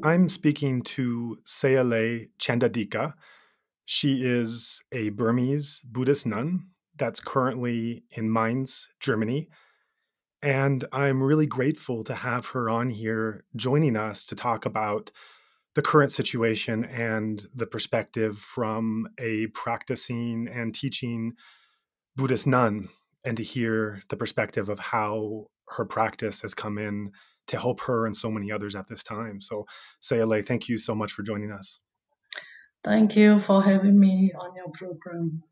I'm speaking to Sayalay Chandadhika. She is a Burmese Buddhist nun that's currently in Mainz, Germany. And I'm really grateful to have her on here joining us to talk about the current situation and the perspective from a practicing and teaching Buddhist nun, and to hear the perspective of how her practice has come in to help her and so many others at this time. So, Sayalay, thank you so much for joining us. Thank you for having me on your program.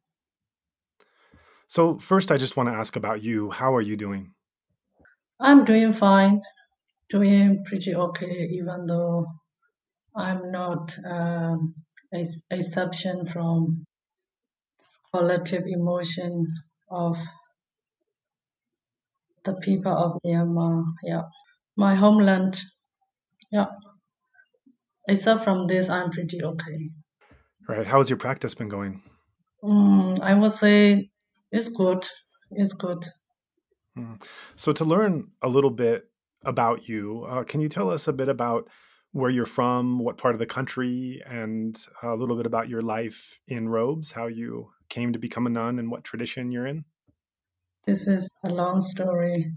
So, first, I just want to ask about you. How are you doing? I'm doing fine, doing pretty okay, even though I'm not a exception from collective emotion of the people of Myanmar. Yeah, my homeland. Yeah, except from this, I'm pretty okay. Right. How has your practice been going? I would say it's good. It's good. So, to learn a little bit about you, can you tell us a bit about where you're from, what part of the country, and a little bit about your life in robes, how you came to become a nun, and what tradition you're in? This is a long story,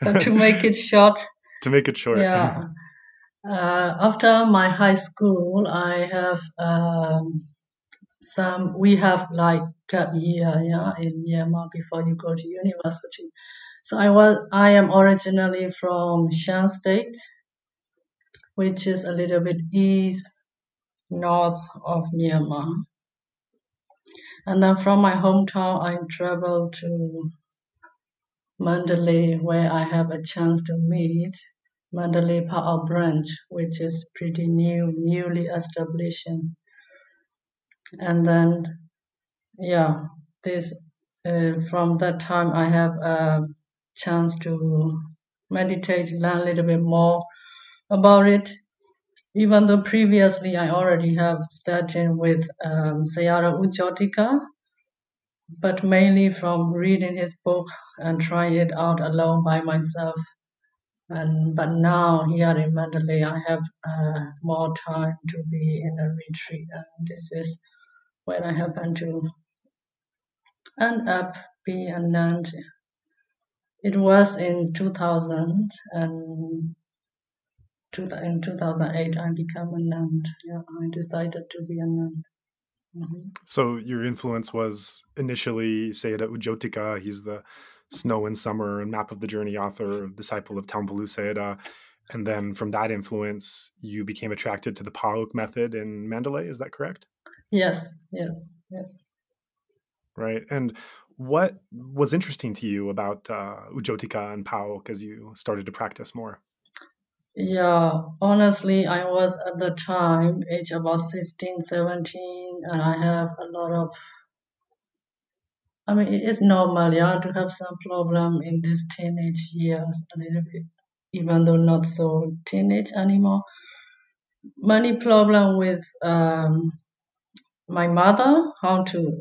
but to make it short, To make it short. yeah. After my high school, I have we have like gap year, yeah, in Myanmar before you go to university. So I am originally from Shan State, which is a little bit east north of Myanmar. And then from my hometown, I traveled to Mandalay, where I have a chance to meet Mandalay Power Branch, which is pretty newly established. And then, yeah, this from that time I have a chance to meditate, learn a little bit more about it. Even though previously I already have started with Sayara Ujyotika, but mainly from reading his book and trying it out alone by myself. But now here in Mandalay, I have more time to be in a retreat, and this is where I happen to end up being a nun. It was in 2000 and in 2008 I became a nun. Yeah, I decided to be a nun. So your influence was initially Sayadaw Ujyotika. He's the Snow in Summer and Map of the Journey author, disciple of Taungpulu Sayadaw. And then from that influence, you became attracted to the Pauk method in Mandalay. Is that correct? Yes, yes, yes. Right. And what was interesting to you about Ujyotika and Pauk as you started to practice more? Yeah, honestly, I was at the time age about 16, 17, and I have a lot of, I mean, it is normal, yeah, to have some problem in these teenage years a little bit, even though not so teenage anymore. Many problem with my mother, how to,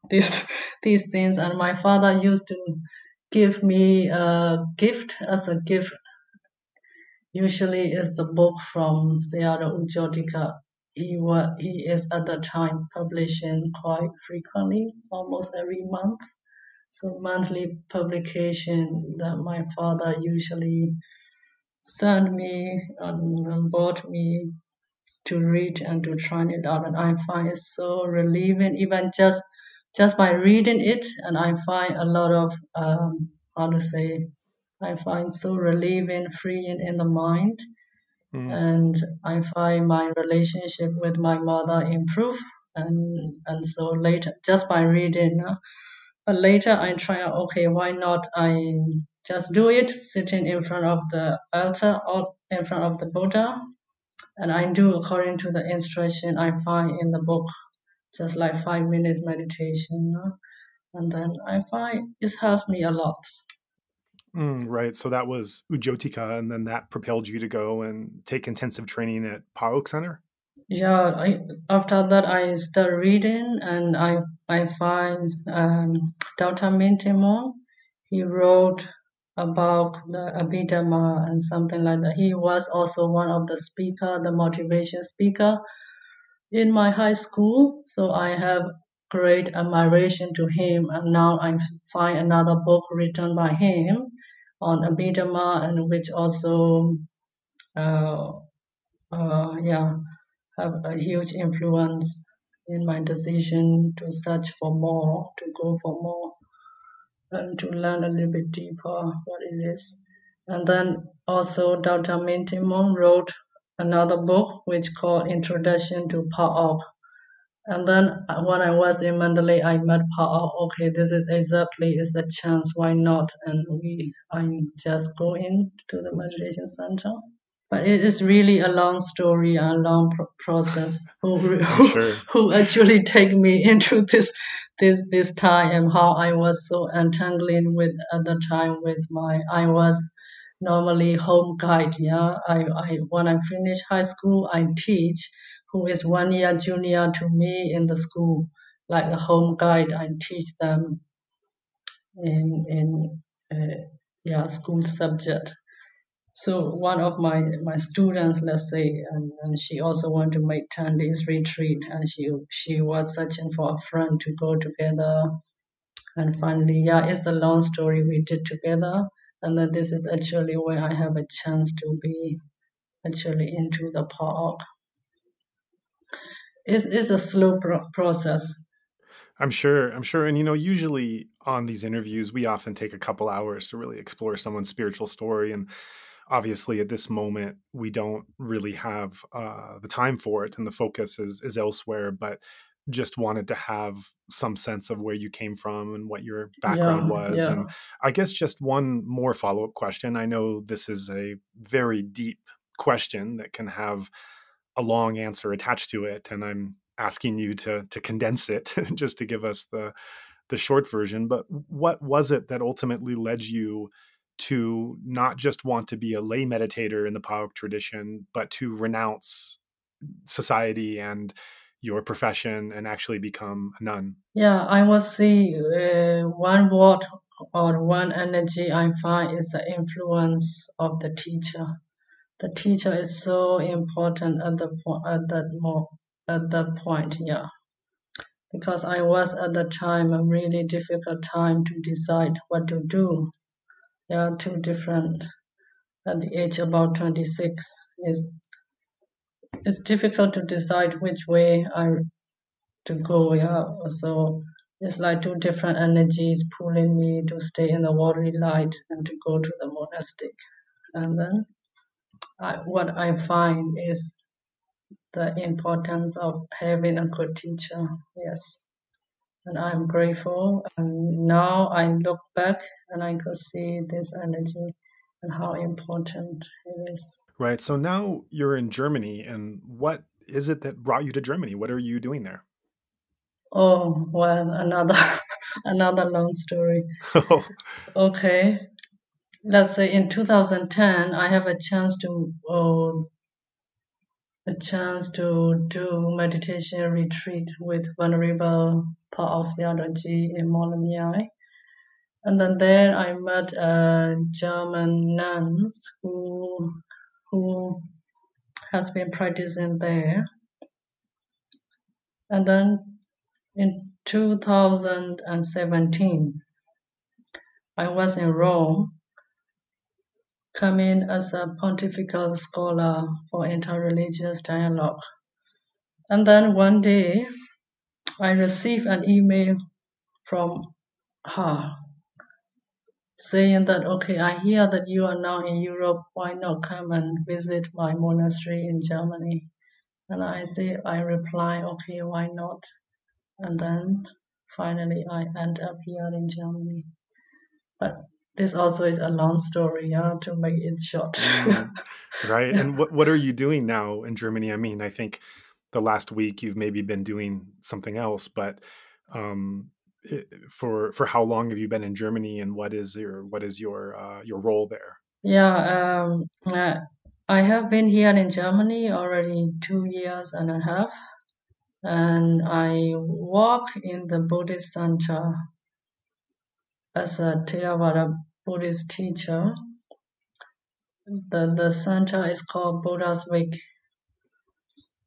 these these things, and my father used to give me a gift as a gift. Usually is the book from Sayadaw Ujyotika. He is at the time publishing quite frequently, almost every month. So monthly publication that my father usually sent me and bought me to read and to try it out. And I find it so relieving, even just by reading it. And I find a lot of how to say, I find so relieving, freeing in the mind. Mm. And I find my relationship with my mother improve. And so later, just by reading, but later I try, okay, why not I just do it sitting in front of the altar or in front of the Buddha, and I do according to the instruction I find in the book, just like 5 minutes meditation, and then I find it helps me a lot. Right. So that was Ujyotika, and then that propelled you to go and take intensive training at Pauk Center? after that I start reading, and I find Dr. Mintimon. He wrote about the Abhidhamma and something like that. He was also one of the motivation speaker in my high school. So I have great admiration to him. And now I find another book written by him on Abhidhamma, and which also, uh, yeah, have a huge influence in my decision to search for more, to go for more, and to learn a little bit deeper what it is. And then also Dr. Mintimon wrote another book which called Introduction to Power. And then when I was in Mandalay, I met Power. Okay, this is exactly is a chance. Why not? And I just go into the meditation center. But it is really a long story, a long process. I'm sure. Who actually take me into this time, and how I was so entangled with at the time with I was normally home guide. Yeah, I when I finish high school, I teach. Who is 1 year junior to me in the school, like a home guide. I teach them in school subject. So one of my students, let's say, and she also wanted to make 10 days retreat, and she was searching for a friend to go together. And finally, yeah, it's a long story we did together. And then this is actually where I have a chance to be actually into the park. It's a slow process. I'm sure. I'm sure. And, usually on these interviews, we often take a couple hours to really explore someone's spiritual story. And obviously, at this moment, we don't really have the time for it, and the focus is elsewhere. But just wanted to have some sense of where you came from and what your background Yeah, was. yeah. And I guess just one more follow up question. I know this is a very deep question that can have a long answer attached to it, and I'm asking you to condense it just to give us the short version. But what was it that ultimately led you to not just want to be a lay meditator in the Pauk tradition, but to renounce society and your profession and actually become a nun? Yeah, I will see one word or one energy I find is the influence of the teacher. The teacher is so important at the at that point, yeah. Because I was at the time a really difficult time to decide what to do. Yeah, two different at the age about 26 is it's difficult to decide which way I to go. Yeah, so it's like two different energies pulling me to stay in the watery light and to go to the monastic. And then what I find is the importance of having a good teacher. Yes, and I'm grateful. And now I look back and I could see this energy and how important it is. Right. So now you're in Germany, and what is it that brought you to Germany? What are you doing there? Oh well, another another long story. Okay, let's say in 2010, I have a chance to do meditation retreat with Venerable Paul Theology in Molyneux. And then there I met German nuns who has been practicing there. And then in 2017, I was in Rome, coming as a pontifical scholar for interreligious dialogue. And then one day, I received an email from her saying that, okay, I hear that you are now in Europe. Why not come and visit my monastery in Germany? And I reply, okay, why not? And then finally, I end up here in Germany. But this also is a long story, yeah, to make it short. Right. And what are you doing now in Germany? I mean, I think the last week you've maybe been doing something else, but um, for how long have you been in Germany, and what is your role there? Yeah, I have been here in Germany already 2 years and a half, and I work in the Buddhist center as a Theravada Buddhist teacher. The center is called Buddha's Week.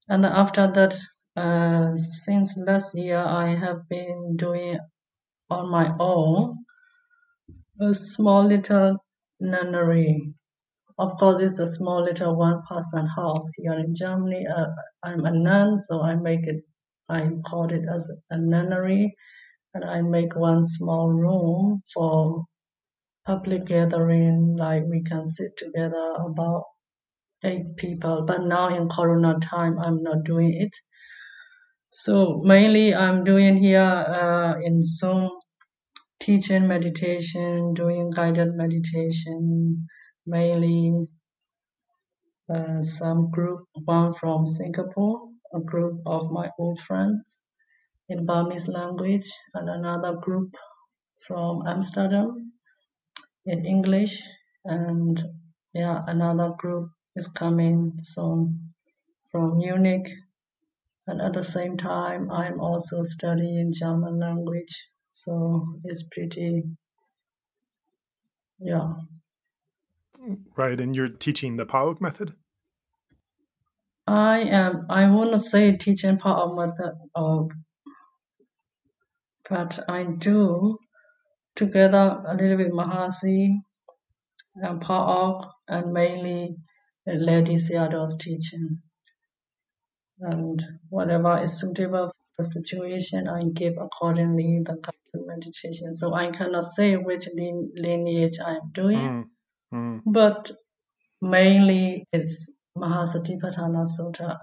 And after that, since last year, I have been doing on my own a small little nunnery. Of course, it's a small little one-person house here in Germany. I'm a nun, so I call it as a nunnery, and I make one small room for public gathering, like we can sit together about 8 people. But now in Corona time, I'm not doing it. So mainly I'm doing here in Zoom, teaching meditation, doing guided meditation, mainly some group, one from Singapore, a group of my old friends in Burmese language, and another group from Amsterdam in English, and another group is coming soon from Munich. And at the same time, I'm also studying German language, so it's pretty, yeah. Right, and you're teaching the PAOK method? I want to say teaching part of method, but I do together a little bit Mahasi and PAOK, and mainly Lady Sayadaw's teaching. And whatever is suitable for the situation, I give accordingly the guided meditation. So I cannot say which lineage I am doing, but mainly it's Mahasatipatthana Sutta.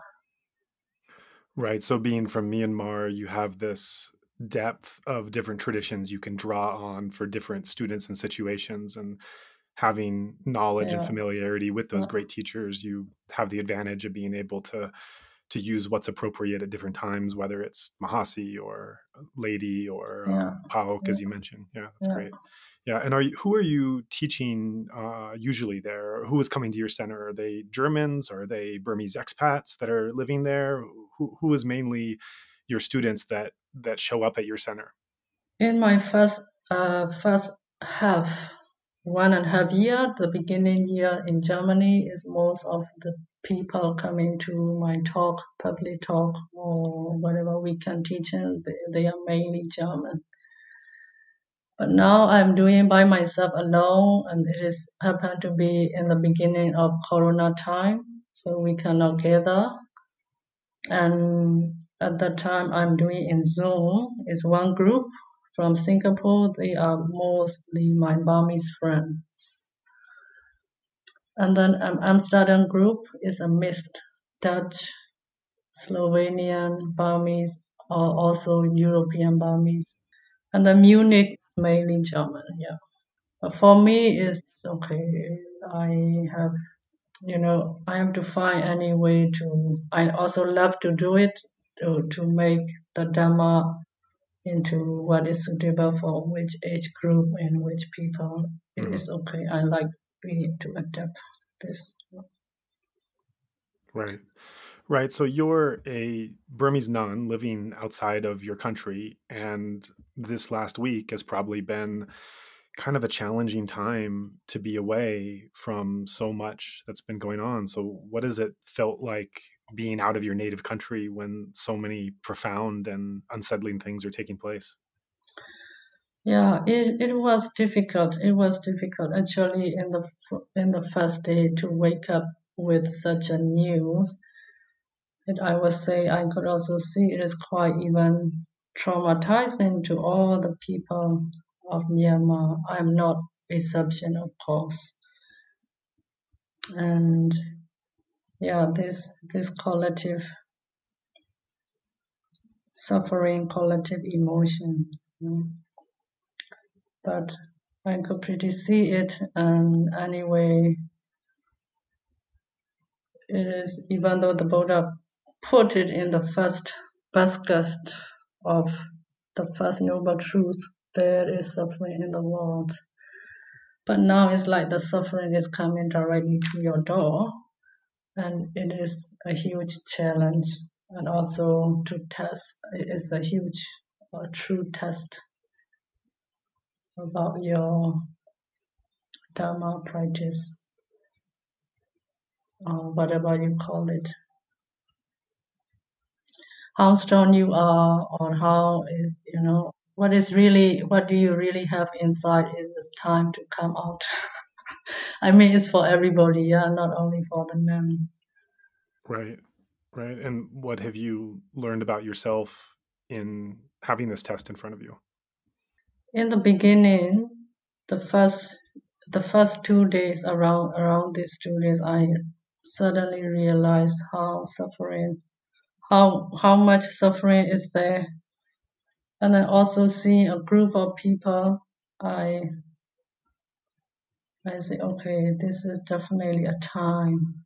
Right. So being from Myanmar, you have this depth of different traditions you can draw on for different students and situations, and having knowledge and Yeah, familiarity with those yeah, great teachers, you have the advantage of being able to use what's appropriate at different times, whether it's Mahasi or Lady or yeah, PAOK, yeah, as you mentioned. Yeah, that's yeah. great. Yeah, and who are you teaching usually there? Who is coming to your center? Are they Germans? Are they Burmese expats that are living there? Who is mainly your students that show up at your center? In my first half, 1.5 year, the beginning year in Germany is most of the people coming to my talk, public talk, or whatever we can teach them. They are mainly German. But now I'm doing by myself alone, and it is happened to be in the beginning of Corona time, so we cannot gather. And at that time, I'm doing in Zoom. It's one group from Singapore. They are mostly my Burmese friends. And then Amsterdam group is a mixed Dutch, Slovenian, Burmese, or also European Burmese. And then Munich mainly German. Yeah. But for me, it's okay. I have I have to find any way to. I also love to do it to make the Dhamma into what is suitable for which age group and which people. It Mhm. is okay. I like we to adapt this. Right. Right. So you're a Burmese nun living outside of your country, and this last week has probably been kind of a challenging time to be away from so much that's been going on. So what has it felt like being out of your native country when so many profound and unsettling things are taking place? Yeah, it was difficult. It was difficult actually in the first day to wake up with such a news. And I would say I could also see it is quite even traumatizing to all the people of Myanmar. I'm not exception, of course. And yeah, this collective suffering, collective emotion. But I could pretty see it, and anyway, it is even though the Buddha put it in the first basket of the first noble truth, there is suffering in the world. But now it's like the suffering is coming directly to your door. and it is a huge challenge. And also to test, it is a huge true test about your Dharma practice, or whatever you call it. How strong you are, or how is, what do you really have inside is this time to come out. I mean, it's for everybody, yeah, not only for the men. Right. Right. And what have you learned about yourself in having this test in front of you? In the beginning, the first 2 days, around these 2 days, I suddenly realized how much suffering is there. And I also see a group of people. I say, okay, this is definitely a time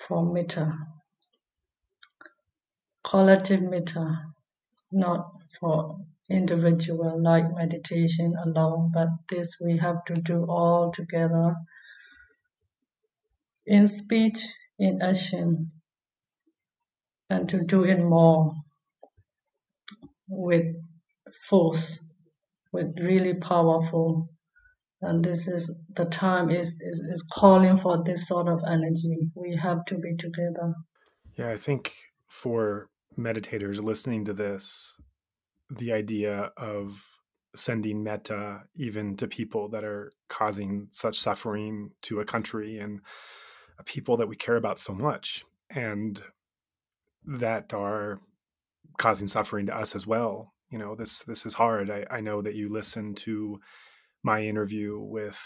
for mettā, collective mettā, not for individual like meditation alone, but this we have to do all together in speech, in action, and to do it more with force, with really powerful. And this is the time is calling for this sort of energy. We have to be together. Yeah, I think for meditators listening to this, the idea of sending metta even to people that are causing such suffering to a country and a people that we care about so much and that are causing suffering to us as well. This is hard. I know that you listened to my interview with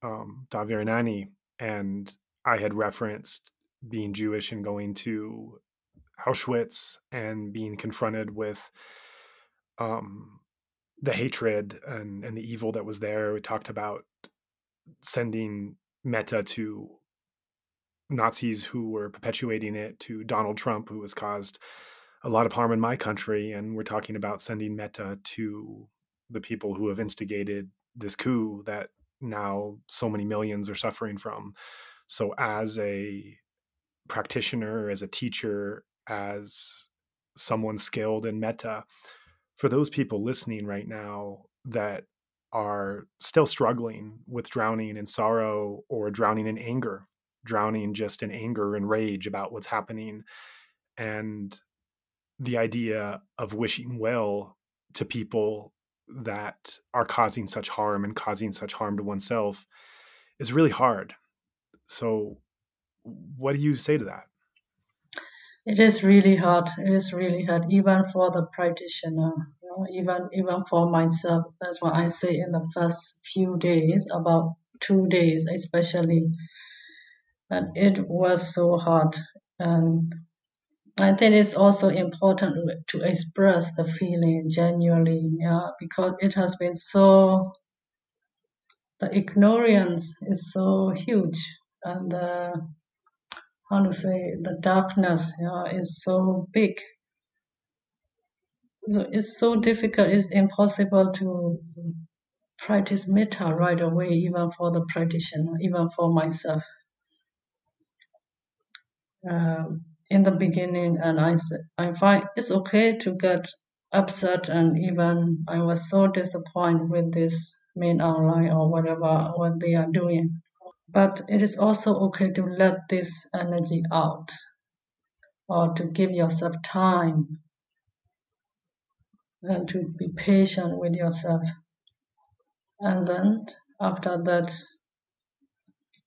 Davirinani, and I had referenced being Jewish and going to Auschwitz and being confronted with um, the hatred and the evil that was there. We talked about sending metta to Nazis who were perpetuating it, to Donald Trump, who has caused a lot of harm in my country. And we're talking about sending metta to the people who have instigated this coup that now so many millions are suffering from. So, as a practitioner, as a teacher, as someone skilled in metta, for those people listening right now that are still struggling with drowning in sorrow or drowning in anger, drowning just in anger and rage about what's happening, and the idea of wishing well to people that are causing such harm and causing such harm to oneself is really hard. So, what do you say to that? It is really hard. It is really hard, even for the practitioner. Even for myself. That's what I say in the first few days, about 2 days especially, and it was so hard. And I think it's also important to express the feeling genuinely, yeah, because it has been the ignorance is so huge, and the darkness, is so big. So it's so difficult. It's impossible to practice mettā right away, even for the practitioner, even for myself. In the beginning, and I find it's okay to get upset, and even I was so disappointed with this main online or whatever what they are doing. But it is also okay to let this energy out, or to give yourself time and to be patient with yourself. And then after that,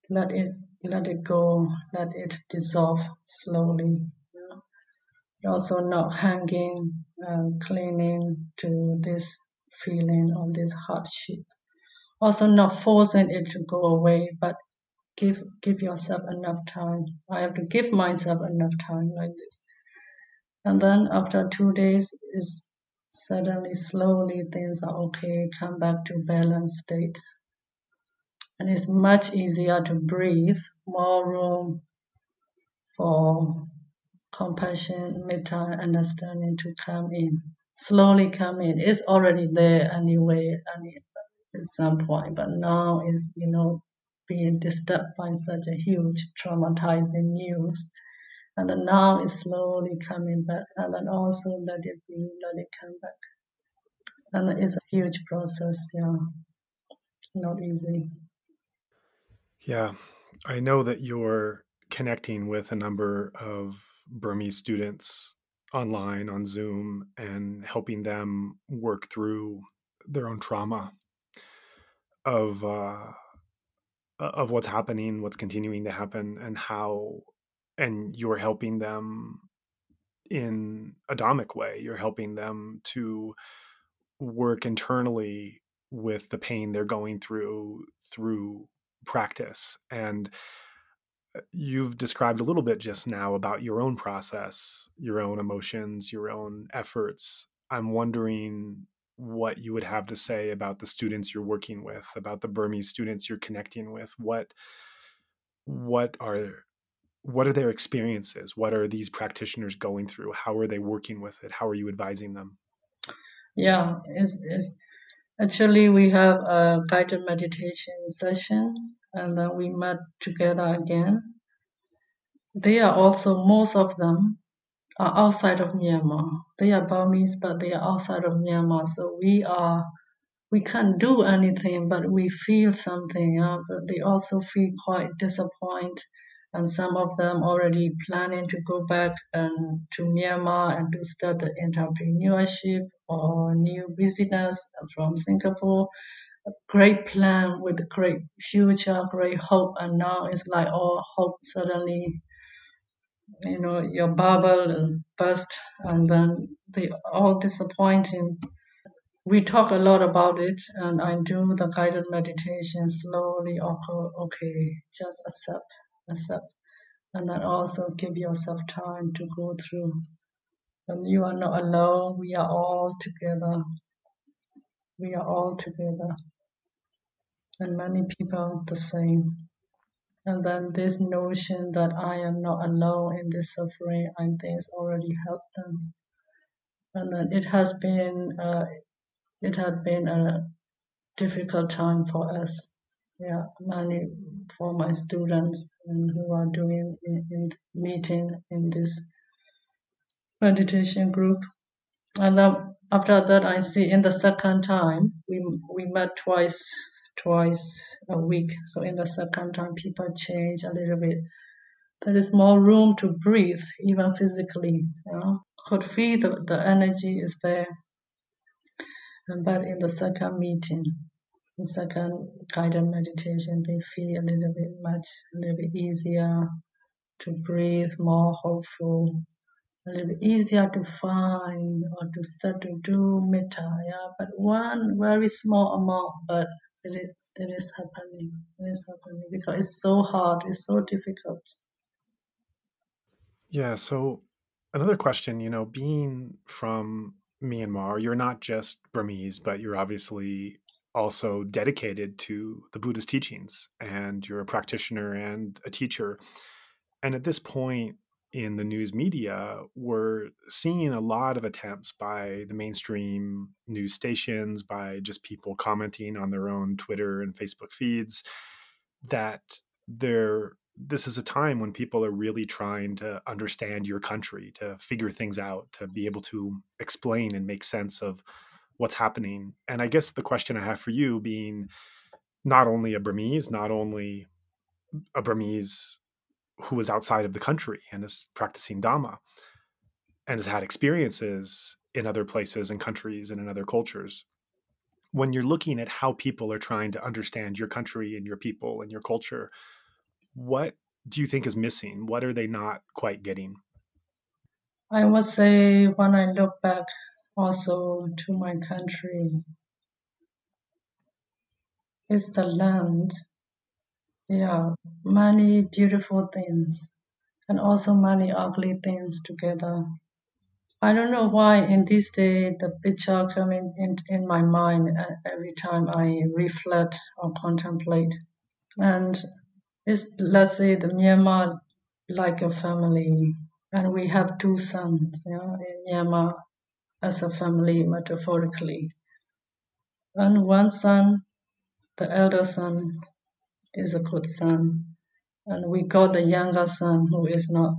let it go, let it dissolve slowly. Also not hanging and clinging to this feeling of this hardship. Also not forcing it to go away, but give yourself enough time. I have to give myself enough time like this. And then after 2 days is suddenly slowly things are okay, come back to balanced state. And it's much easier to breathe, more room for compassion, mettā, understanding to come in. Slowly come in. It's already there anyway. at some point, but now is, being disturbed by such a huge traumatizing news. And then now it's slowly coming back, and then also let it be, let it come back. And it's a huge process, not easy. Yeah, I know that you're connecting with a number of Burmese students online on Zoom and helping them work through their own trauma of what's happening, what's continuing to happen, and how, and you're helping them in a dhammic way. You're helping them to work internally with the pain they're going through practice. And you've described a little bit just now about your own process, your own emotions, your own efforts. I'm wondering what you would have to say about the students you're working with, about the Burmese students you're connecting with. What are what are their experiences? What are these practitioners going through? How are they working with it? How are you advising them? Yeah, it's actually we have a guided meditation session, and then we met together again. They are also, most of them are outside of Myanmar. They are Burmese, but they are outside of Myanmar. So we can't do anything, but we feel something. But they also feel quite disappointed, and some of them already planning to go back and to Myanmar and to start the entrepreneurship or new business from Singapore. A great plan with great future, great hope, and now it's like all hope suddenly, your bubble burst, and then they all disappointing. We talk a lot about it, and I do the guided meditation slowly. Okay, just accept, and then also give yourself time to go through. And you are not alone. We are all together. We are all together, and many people the same. And then this notion that I am not alone in this suffering, I think it's already helped them. And then it had been a difficult time for us. Yeah, many for my students and who are doing in meeting in this meditation group. And after that, I see in the second time we met twice a week. So in the second time, people change a little bit. There is more room to breathe, even physically. Could feel the energy is there. But in the second meeting, the second guided meditation, they feel a little bit easier to breathe, more hopeful, a little bit easier to find or to start to do mettā. Yeah, but one very small amount, but it is happening. It is happening because it's so hard. It's so difficult. Yeah. So another question, being from Myanmar, you're not just Burmese, but you're obviously also dedicated to the Buddhist teachings, and you're a practitioner and a teacher. And at this point in the news media, we're seeing a lot of attempts by the mainstream news stations, by just people commenting on their own Twitter and Facebook feeds, that this is a time when people are really trying to understand your country, to figure things out, to be able to explain and make sense of what's happening. And I guess the question I have for you, being not only a Burmese who is outside of the country and is practicing Dhamma and has had experiences in other places and countries and in other cultures. When you're looking at how people are trying to understand your country and your people and your culture, what do you think is missing? What are they not quite getting? I would say when I look back also to my country, it's the land. Yeah, many beautiful things and also many ugly things together. I don't know why in this day the picture coming in my mind every time I reflect or contemplate. And it's, let's say, the Myanmar like a family, and we have two sons, in Myanmar as a family metaphorically. And one son the elder son is a good son, and we got the younger son who is not,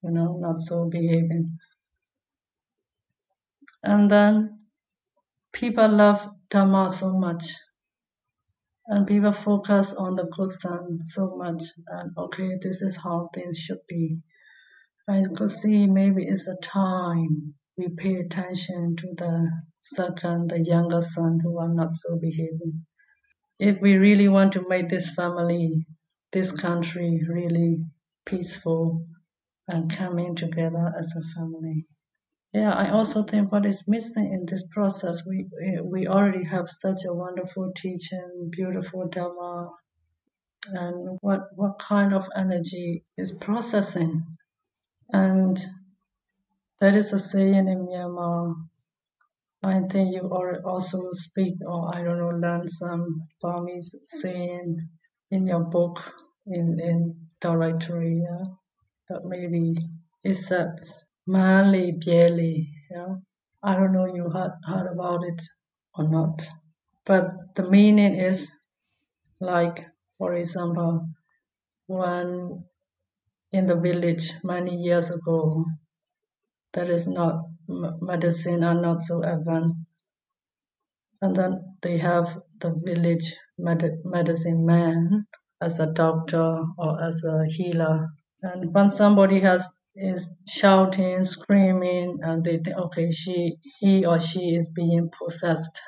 not so behaving. And then people love Dharma so much, and people focus on the good son so much, and okay, this is how things should be. I could see maybe it's a time we pay attention to the second, the younger son who are not so behaving. If we really want to make this family, this country really peaceful and coming together as a family. Yeah, I also think what is missing in this process, we already have such a wonderful teaching, beautiful Dharma, and what kind of energy is processing. And there is a saying in Myanmar, I think you also speak, or I don't know, learn some Burmese saying in your book, in directory, yeah, that maybe it said, Mali Bieli, yeah. I don't know you heard about it or not. But the meaning is like, for example, when in the village many years ago, there is not medicine are not so advanced, and then they have the village medicine man as a doctor or as a healer. And when somebody is shouting, screaming, and they think, okay, he or she is being possessed,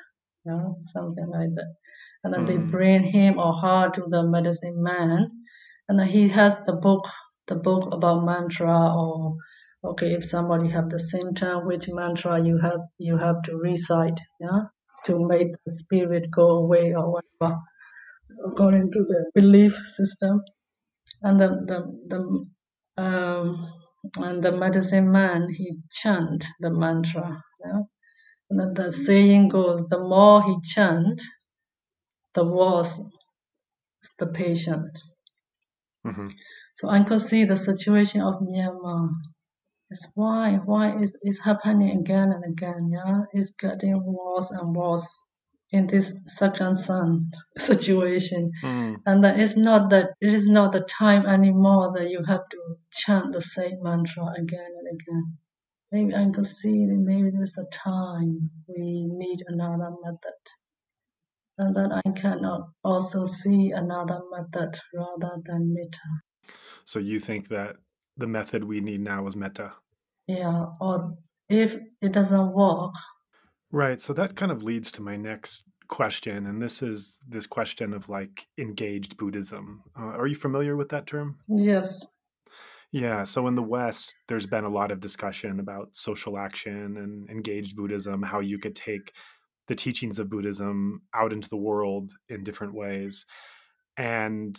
something like that. And then they bring him or her to the medicine man, and then he has the book about mantra, or okay, if somebody have the symptom, which mantra you have to recite, to make the spirit go away or whatever, according to the belief system. And the medicine man, he chant the mantra, and then the saying goes, the more he chant, the worse the patient. So I could see the situation of Myanmar is why is happening again and again, it's getting worse and worse in this second son situation. And that it is not the time anymore that you have to chant the same mantra again and again. Maybe I could see that maybe there's a time we need another method. And then I cannot also see another method rather than mettā. So you think that the method we need now is mettā? Yeah, or if it doesn't work. Right. So that kind of leads to my next question. And this is this question of like engaged Buddhism. Are you familiar with that term? Yes. Yeah. So in the West, there's been a lot of discussion about social action and engaged Buddhism, how you could take the teachings of Buddhism out into the world in different ways. And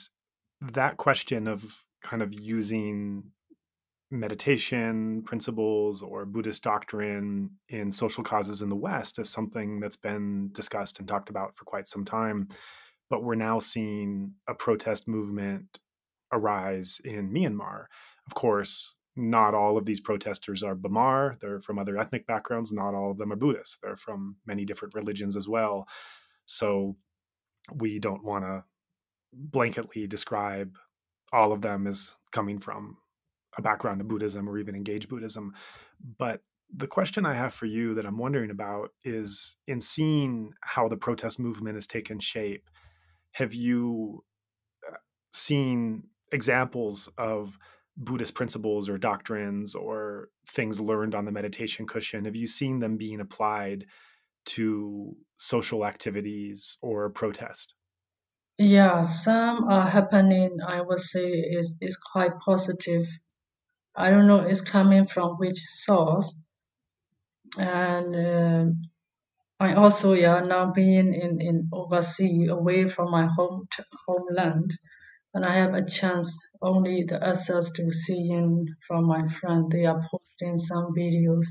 that question of kind of using meditation principles or Buddhist doctrine in social causes in the West is something that's been discussed and talked about for quite some time. But we're now seeing a protest movement arise in Myanmar. Of course, not all of these protesters are Bamar. They're from other ethnic backgrounds. Not all of them are Buddhists. They're from many different religions as well. So we don't want to blanketly describe all of them as coming from a background in Buddhism or even engaged Buddhism. But the question I have for you that I'm wondering about is, in seeing how the protest movement has taken shape, have you seen examples of Buddhist principles or doctrines or things learned on the meditation cushion? Have you seen them being applied to social activities or protest? Yeah, some are happening, I would say, is quite positive. I don't know it's coming from which source. And I also, now being in overseas, away from my homeland, and I have a chance, only the access to seeing from my friend. They are posting some videos.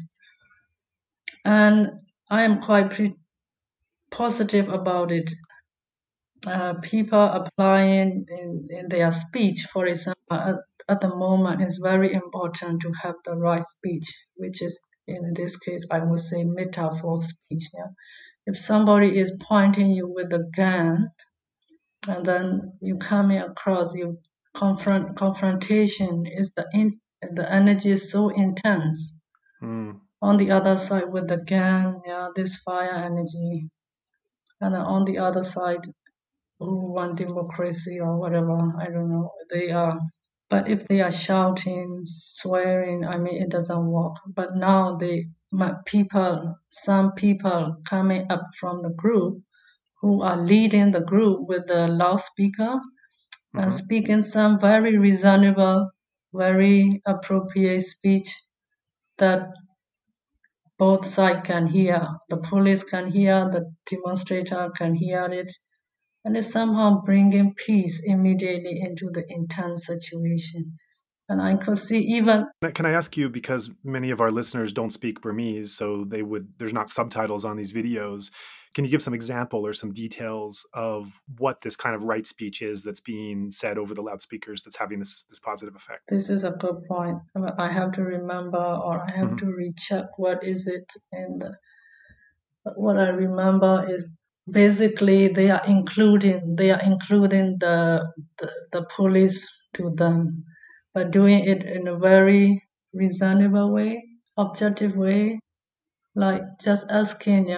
And I am quite positive about it. People applying in their speech, for example, at the moment, it's very important to have the right speech, which is, in this case, I would say metaphor speech. if somebody is pointing you with a gun, and then you coming across, you confrontation is the energy is so intense. On the other side with the gun, this fire energy, and then on the other side, who want democracy or whatever, I don't know. They are, but if they are shouting, swearing, I mean, it doesn't work. But now some people coming up from the group who are leading the group with the loudspeaker and speaking some very reasonable, very appropriate speech that both sides can hear. The police can hear, the demonstrator can hear it, and it's somehow bringing peace immediately into the intense situation. And I could see even. Can I ask you, because many of our listeners don't speak Burmese, so there's not subtitles on these videos. Can you give some example or some details of what this kind of right speech is that's being said over the loudspeakers that's having this positive effect? This is a good point. I have to remember, or I have to recheck what is it. And what I remember is basically they are including the police to them, but doing it in a very reasonable way, objective way, like just asking,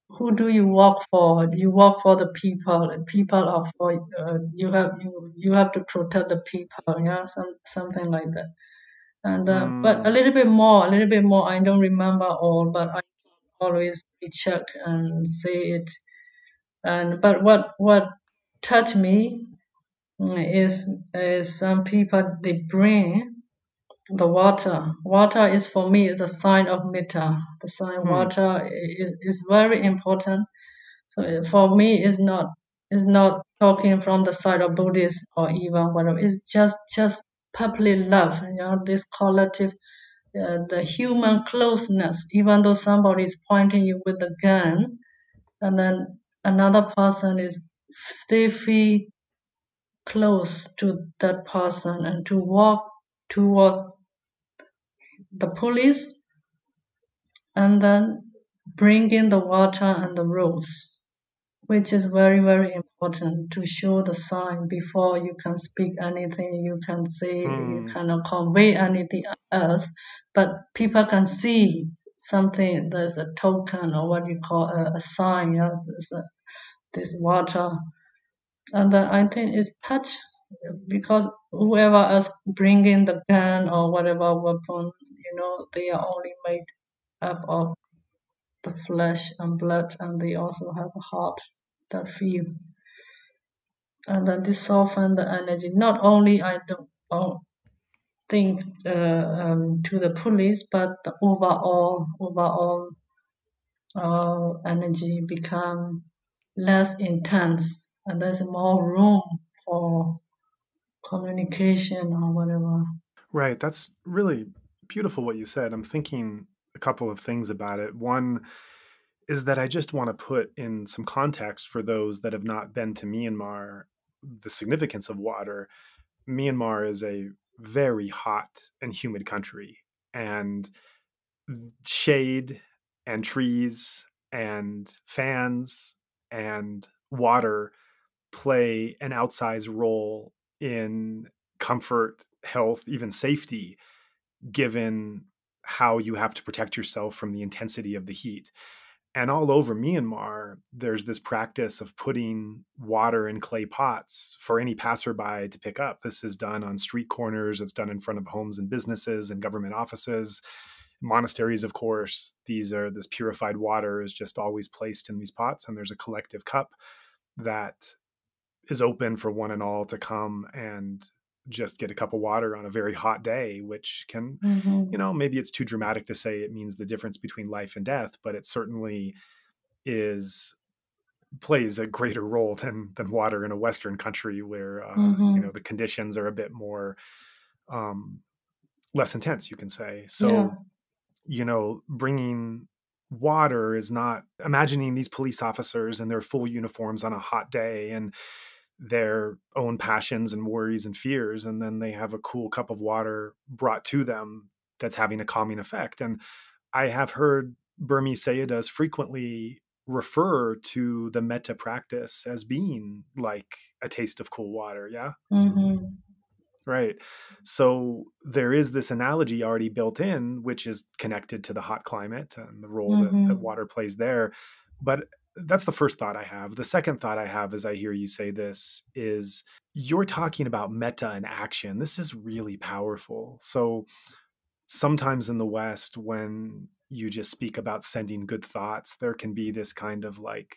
who do you work for? You work for the people, and people are for you have to protect the people, something like that. And but a little bit more. I don't remember all, but I always recheck and say it. And but what touched me is some people they bring the water. Water is for me is a sign of mettā. The sign water is very important. So for me, is not talking from the side of Buddhist or even whatever. It's just public love. This collective, the human closeness. Even though somebody is pointing you with a gun, and then another person is stay free close to that person and to walk towards the police and then bring in the water and the rose, which is very, very important to show the sign before you can speak anything, you can say, you cannot convey anything else, but people can see something, there's a token or what you call a sign, this water. And then I think it's touch because whoever is bringing the gun or whatever weapon, they are only made up of the flesh and blood, and they also have a heart that feel. And then this soften the energy. Not only I don't think to the police, but the overall energy become less intense, and there's more room for communication or whatever. Right. That's really beautiful what you said. I'm thinking a couple of things about it. One is that I just want to put in some context for those that have not been to Myanmar, the significance of water. Myanmar is a very hot and humid country, and shade and trees and fans and water play an outsized role in comfort, health, even safety, given how you have to protect yourself from the intensity of the heat. And all over Myanmar, there's this practice of putting water in clay pots for any passerby to pick up. This is done on street corners. It's done in front of homes and businesses and government offices. Monasteries, of course, this purified water is just always placed in these pots, and there's a collective cup that is open for one and all to come and just get a cup of water on a very hot day, which can, maybe it's too dramatic to say it means the difference between life and death, but it certainly plays a greater role than water in a Western country where, the conditions are a bit more, less intense, you can say. So, bringing water is not imagining these police officers in their full uniforms on a hot day and their own passions and worries and fears, and then they have a cool cup of water brought to them that's having a calming effect. And I have heard Burmese Sayadaws frequently refer to the metta practice as being like a taste of cool water. Yeah. Mm-hmm. Right. So there is this analogy already built in, which is connected to the hot climate and the role that Mm-hmm. water plays there. But that's the first thought I have. The second thought I have as I hear you say this is you're talking about metta and action. This is really powerful. So sometimes in the West, when you just speak about sending good thoughts, there can be this kind of like,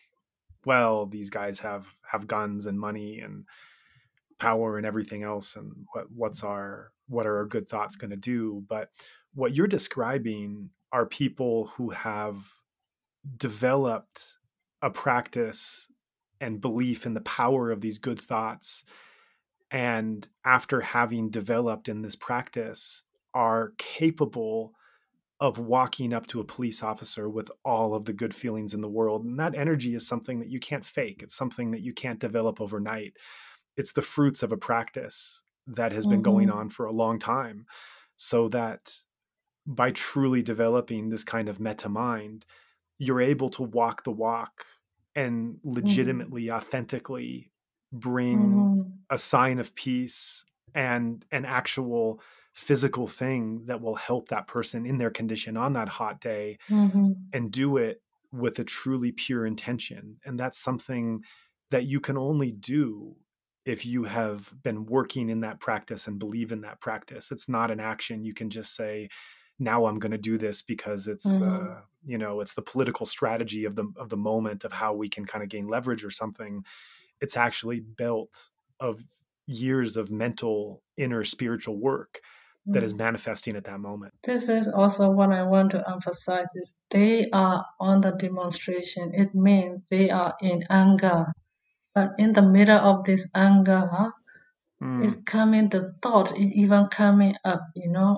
well, these guys have guns and money and power and everything else, and what are our good thoughts going to do? But what you're describing are people who have developed a practice and belief in the power of these good thoughts, and after having developed in this practice are capable of walking up to a police officer with all of the good feelings in the world. And that energy is something that you can't fake. It's something that you can't develop overnight. It's the fruits of a practice that has been going Mm-hmm. on for a long time. So that by truly developing this kind of metta mind, you're able to walk the walk and Mm-hmm. legitimately, authentically bring Mm-hmm. a sign of peace and an actual physical thing that will help that person in their condition on that hot day, Mm-hmm. and do it with a truly pure intention. And that's something that you can only do if you have been working in that practice and believe in that practice. It's not an action you can just say, now I'm going to do this because it's Mm-hmm. it's the political strategy of the moment of how we can kind of gain leverage or something. It's actually built of years of mental inner spiritual work that is Mm. manifesting at that moment. This is also what I want to emphasize is they are on the demonstration. It means they are in anger. But in the middle of this anger, Mm, is coming the thought, it even coming up,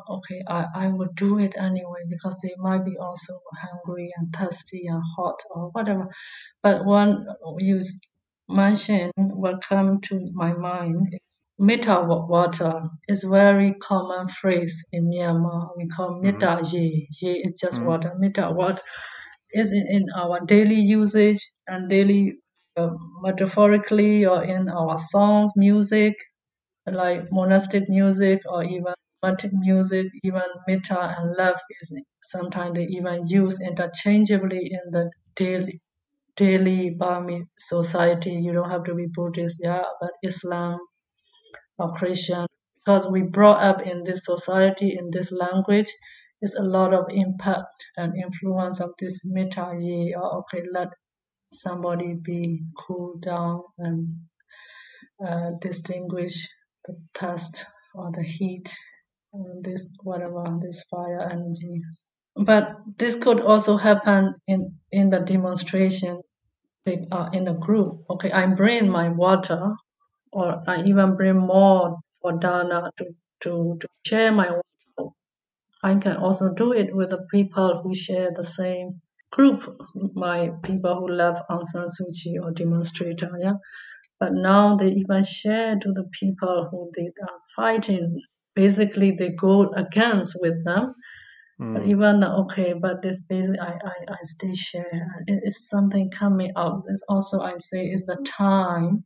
okay, I would do it anyway because they might be also hungry and thirsty and hot or whatever. But one you mentioned what come to my mind, mettā water is very common phrase in Myanmar. We call mm-hmm, mettā ye. Ye is just mm-hmm, water. Mettā water is in our daily usage and daily metaphorically or in our songs, music, like monastic music or even romantic music, even mettā and love is sometimes they even use interchangeably in the daily Burmese society. You don't have to be Buddhist, yeah, but Islam or Christian, because we brought up in this society in this language, is a lot of impact and influence of this mettā ye, or okay, let somebody be cool down and distinguish the thirst or the heat, this whatever this fire energy. But this could also happen in the demonstration. They are in a group. Okay, I bring my water, or I even bring more for Dana to share my water. I can also do it with the people who share the same group, my people who love Aung San Suu Kyi or demonstrator. Yeah, but now they even share to the people who they are fighting. Basically, they go against with them. But mm. even okay, but this basically I still share. It is something coming up. This also I say is the time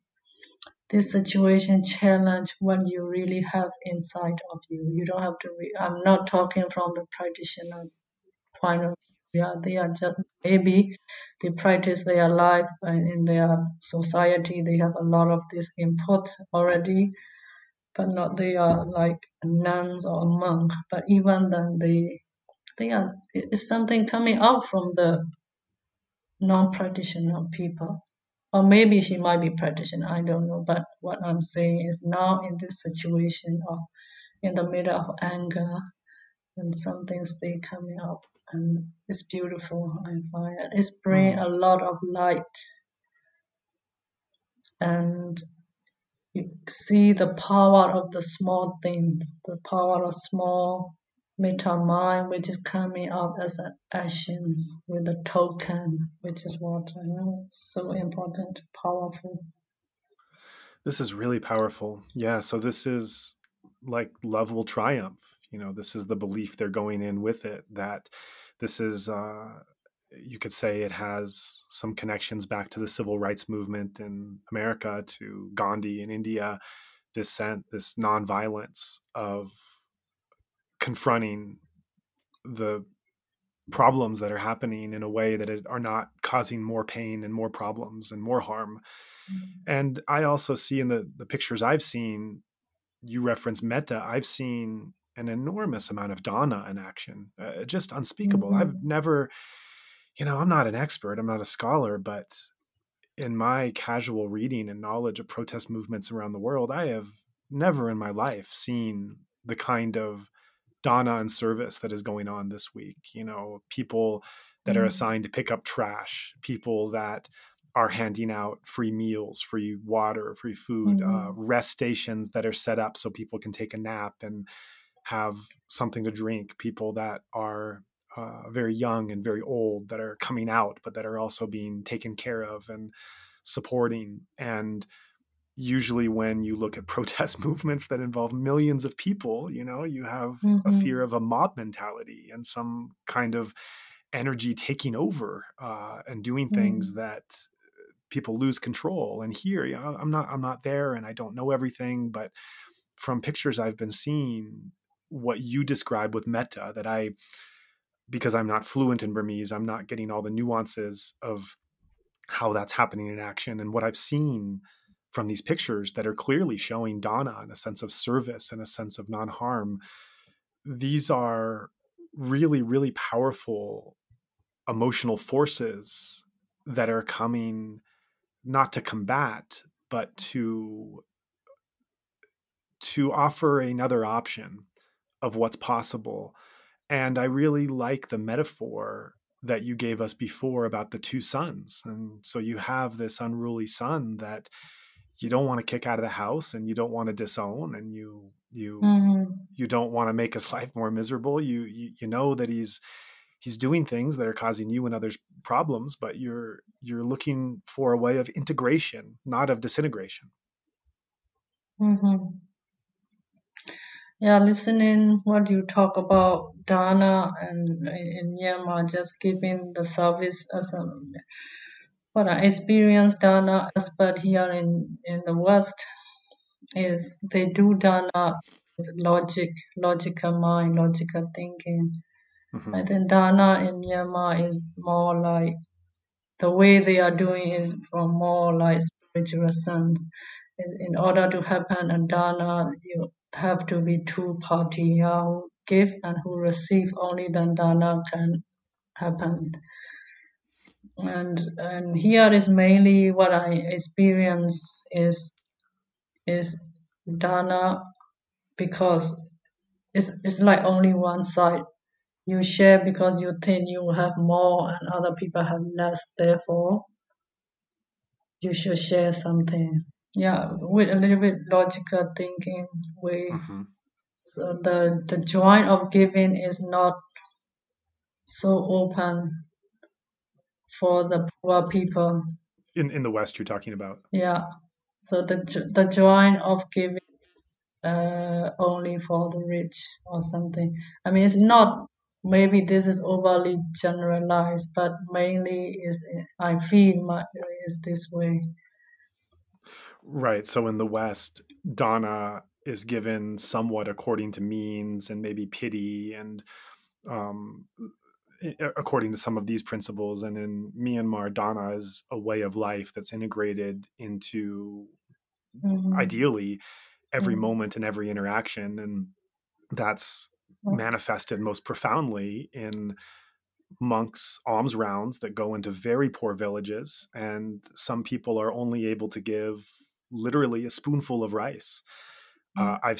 this situation challenge what you really have inside of you. You don't have to. I'm not talking from the practitioner's point of view. Yeah, they are just maybe they practice their life and in their society. They have a lot of this input already, but not they are like nuns or a monk. But even then, they are. It's something coming out from the non-practitioner people. Or maybe she might be practitioner, I don't know. But what I'm saying is now in this situation of in the middle of anger and something still coming up and it's beautiful, I find it. It's bring Mm. a lot of light and you see the power of the small things, the power of small metta mind, which is coming up as an action with a token, which is what so important, powerful. This is really powerful. Yeah. So this is like love will triumph. This is the belief they're going in with it, that this is you could say it has some connections back to the civil rights movement in America, to Gandhi in India, this nonviolence of confronting the problems that are happening in a way that are not causing more pain and more problems and more harm. And I also see in the pictures I've seen, you reference mettā, I've seen an enormous amount of Dontna in action, just unspeakable. I've Mm-hmm. never, I'm not an expert, I'm not a scholar, but in my casual reading and knowledge of protest movements around the world, I have never in my life seen the kind of Dontna and service that is going on this week. People that are assigned to pick up trash, people that are handing out free meals, free water, free food, Mm-hmm. rest stations that are set up so people can take a nap and have something to drink, people that are very young and very old that are coming out, but that are also being taken care of and supporting. And usually when you look at protest movements that involve millions of people, you have a fear Mm-hmm. of a mob mentality and some kind of energy taking over and doing things Mm-hmm. that people lose control. And here, I'm not there, and I don't know everything, but from pictures I've been seeing, what you describe with mettā, that because I'm not fluent in Burmese, I'm not getting all the nuances of how that's happening in action. And what I've seen from these pictures that are clearly showing Dontna and a sense of service and a sense of non-harm, these are really, really powerful emotional forces that are coming not to combat, but to offer another option of what's possible. And I really like the metaphor that you gave us before about the two sons. And so you have this unruly son that you don't want to kick out of the house, and you don't want to disown, and Mm-hmm. you don't want to make his life more miserable. You know that he's doing things that are causing you and others problems, but you're looking for a way of integration, not of disintegration. Mm-hmm. Yeah, listening what you talk about Dana and in Myanmar, just giving the service as a what I experienced Dana as but here in the West is they do Dana with logical mind, logical thinking. Hmm. I think Dana in Myanmar is more like the way they are doing is from more like spiritual sense. In order to happen a dana, you have to be two party who give and who receive. Only then dana can happen. And here is mainly what I experience is dana because it's like only one side. You share because you think you have more and other people have less. Therefore, you should share something. Yeah, with a little bit logical thinking way. Hmm. So the joy of giving is not so open for the poor people. In the West, you're talking about. Yeah. So the joy of giving only for the rich or something. I mean, it's not. Maybe this is overly generalized, but mainly is I feel is this way. Right. So in the West, Donna is given somewhat according to means and maybe pity and um, according to some of these principles. And in Myanmar, Dana is a way of life that's integrated into Mm-hmm. ideally every moment and every interaction. And that's manifested most profoundly in monks' alms rounds that go into very poor villages. And some people are only able to give literally a spoonful of rice. I've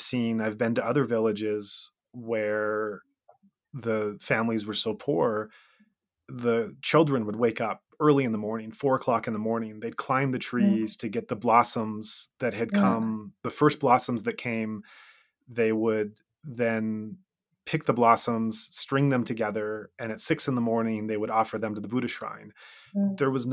been to other villages where the families were so poor, the children would wake up early in the morning, 4 o'clock in the morning. They'd climb the Mm-hmm. trees to get the blossoms that had Yeah. come, the first blossoms that came. They would then pick the blossoms, string them together, and at 6 in the morning, they would offer them to the Buddha shrine. Yeah. There's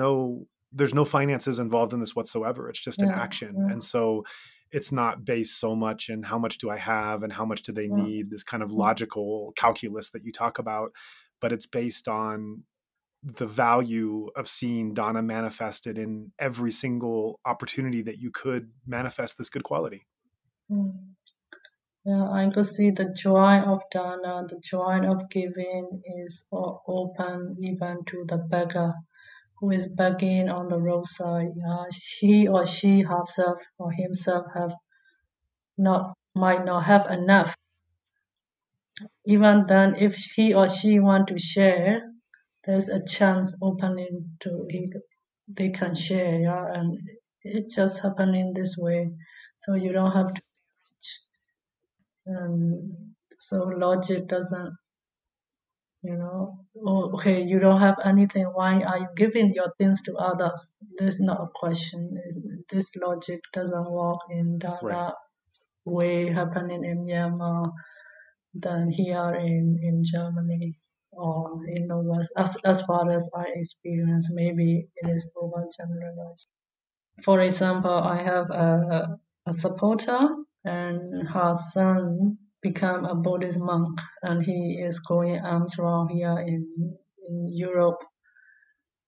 no finances involved in this whatsoever. It's just an Yeah. action. Yeah. And so it's not based so much in how much do I have and how much do they Yeah. need, this kind of logical calculus that you talk about, but it's based on the value of seeing Donna manifested in every single opportunity that you could manifest this good quality. Mm. Yeah, I could see the joy of Dana, the joy of giving is open even to the beggar who is begging on the roadside. He or she herself or himself have not might not have enough. Even then, if he or she want to share, there's a chance opening to they can share. Yeah, and it just happen in this way. So you don't have to. So logic doesn't, oh, okay, you don't have anything. Why are you giving your things to others? This is not a question. This logic doesn't work in Right. Dana way happening in Myanmar than here in Germany or in the West. As far as I experience, maybe it is overgeneralized. For example, I have a supporter, and her son became a Buddhist monk, and he is going arms around here in Europe.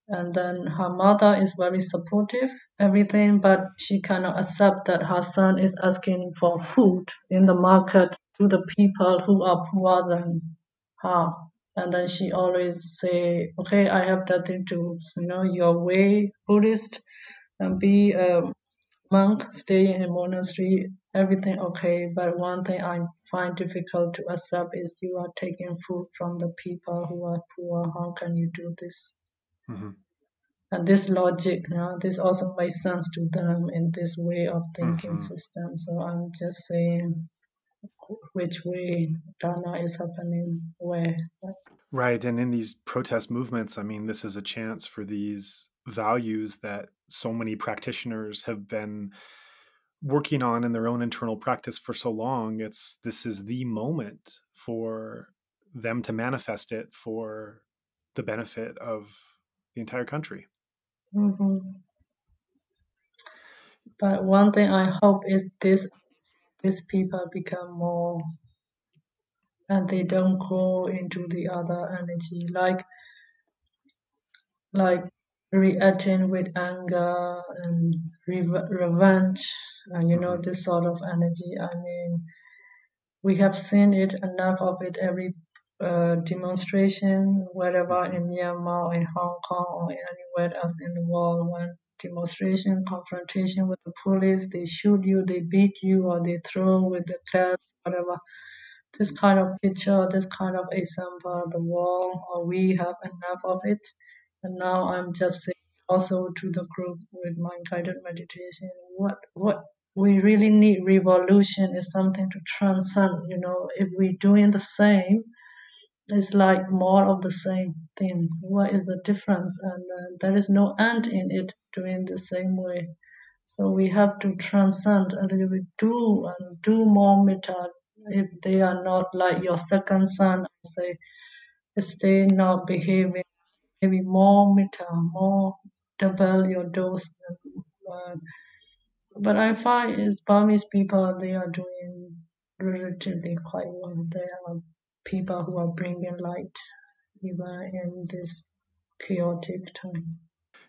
And then her mother is very supportive, everything, but she cannot accept that her son is asking for food in the market to the people who are poorer than her. And then she always say, "Okay, I have nothing to, your way, Buddhist, and be a monk, stay in a monastery, everything okay. But one thing I find difficult to accept is you are taking food from the people who are poor. How can you do this?" Mm-hmm. And this logic, this also makes sense to them in this way of thinking Mm-hmm. system. So I'm just saying which way Dharma is happening where. Right. And in these protest movements, I mean, this is a chance for these values that so many practitioners have been working on in their own internal practice for so long. This is the moment for them to manifest it for the benefit of the entire country. Hmm. But one thing I hope is these people become more, and they don't go into the other energy like reacting with anger and revenge, and Mm-hmm. this sort of energy. I mean, we have seen it, enough of it, every demonstration, wherever Mm-hmm. in Myanmar, in Hong Kong, or anywhere else in the world. When demonstration, confrontation with the police, they shoot you, they beat you, or they throw with the cat, whatever. This kind of picture, this kind of example, the world, or we have enough of it. And now I'm just saying also to the group with my guided meditation, what we really need revolution is something to transcend. If we're doing the same, it's like more of the same things. What is the difference? And there is no end in it doing the same way. So we have to transcend a little bit, do and do more mettā. If they are not like your second son, I say, stay not behaving, maybe more mettā, more double your dose. Uh, but I find is Burmese people, they are doing relatively quite well. They are people who are bringing light even in this chaotic time.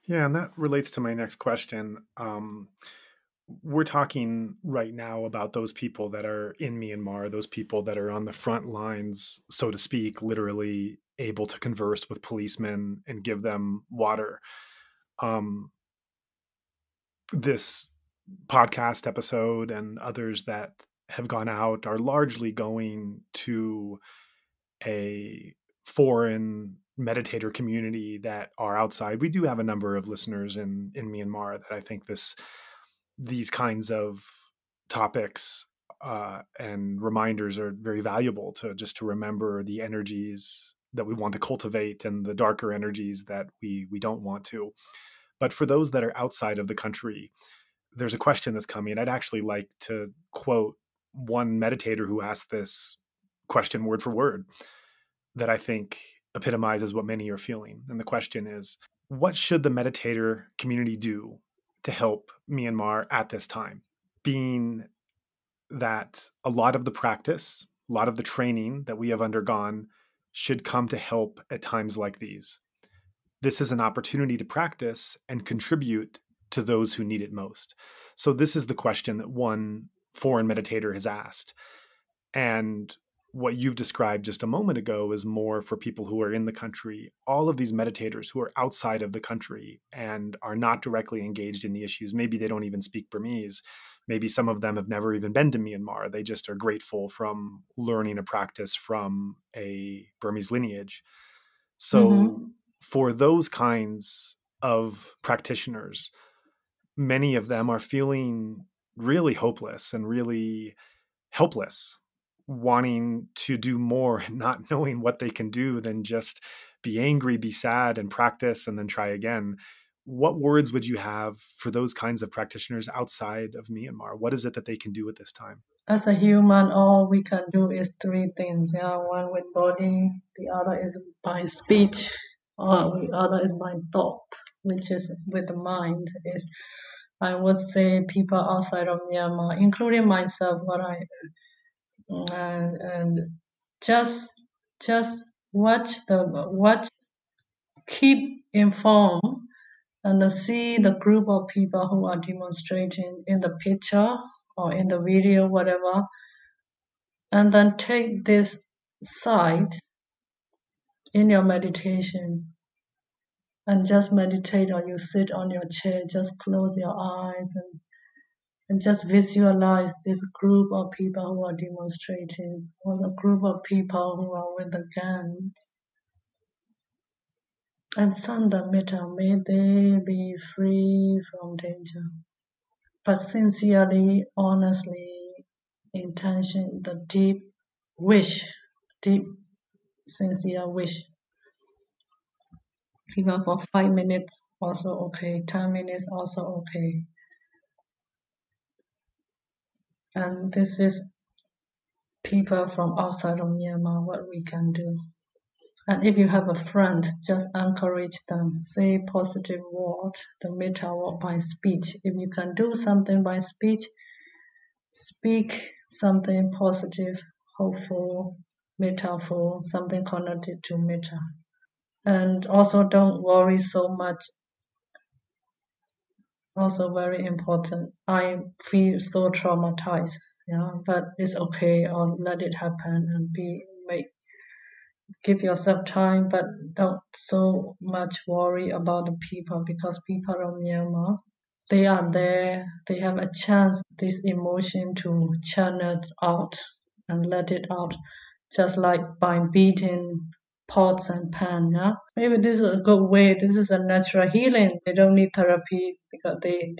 Yeah, and that relates to my next question. We're talking right now about those people that are in Myanmar, those people that are on the front lines, so to speak, literally able to converse with policemen and give them water. Um, this podcast episode and others that have gone out are largely going to a foreign meditator community that are outside. We do have a number of listeners in Myanmar that I think these kinds of topics and reminders are very valuable to just to remember the energies that we want to cultivate and the darker energies that we don't want to. But for those that are outside of the country, there's a question that's coming. I'd actually like to quote one meditator who asked this question word for word that I think epitomizes what many are feeling. And the question is, what should the meditator community do to help Myanmar at this time? Being that a lot of the practice, a lot of the training that we have undergone should come to help at times like these. this is an opportunity to practice and contribute to those who need it most. So this is the question that one foreign meditator has asked. And what you've described just a moment ago is more for people who are in the country. All of these meditators who are outside of the country and are not directly engaged in the issues, maybe they don't even speak Burmese. Maybe some of them have never even been to Myanmar. They just are grateful from learning a practice from a Burmese lineage. So Mm-hmm. for those kinds of practitioners, many of them are feeling really hopeless and really helpless, wanting to do more and not knowing what they can do than just be angry, be sad, and practice and then try again. What words would you have for those kinds of practitioners outside of Myanmar? What is it that they can do at this time? As a human, all we can do is three things. Yeah, one with body, the other is by speech, or the other is by thought, which is with the mind. Is I would say people outside of Myanmar, including myself, what I and just just watch, keep informed, and see the group of people who are demonstrating in the picture or in the video, whatever, and then take this side in your meditation and just meditate, or you sit on your chair, just close your eyes and just visualize this group of people who are demonstrating, or the group of people who are with the guns, and send the mettā, may they be free from danger. But sincerely, honestly, intention, the deep wish, deep, sincere wish. Even for 5 minutes, also okay. 10 minutes, also okay. And this is people from outside of Myanmar, what we can do. And if you have a friend, just encourage them. Say positive word, the mettā word by speech. If you can do something by speech, speak something positive, hopeful, mettā-ful, something connected to mettā. And also don't worry so much. Also very important. I feel so traumatized, but it's okay. Also let it happen and give yourself time, but don't so much worry about the people, because people of Myanmar, they are there. They have a chance, this emotion, to channel it out and let it out, just like by beating pots and pans. Yeah, maybe this is a good way. This is a natural healing. They don't need therapy because they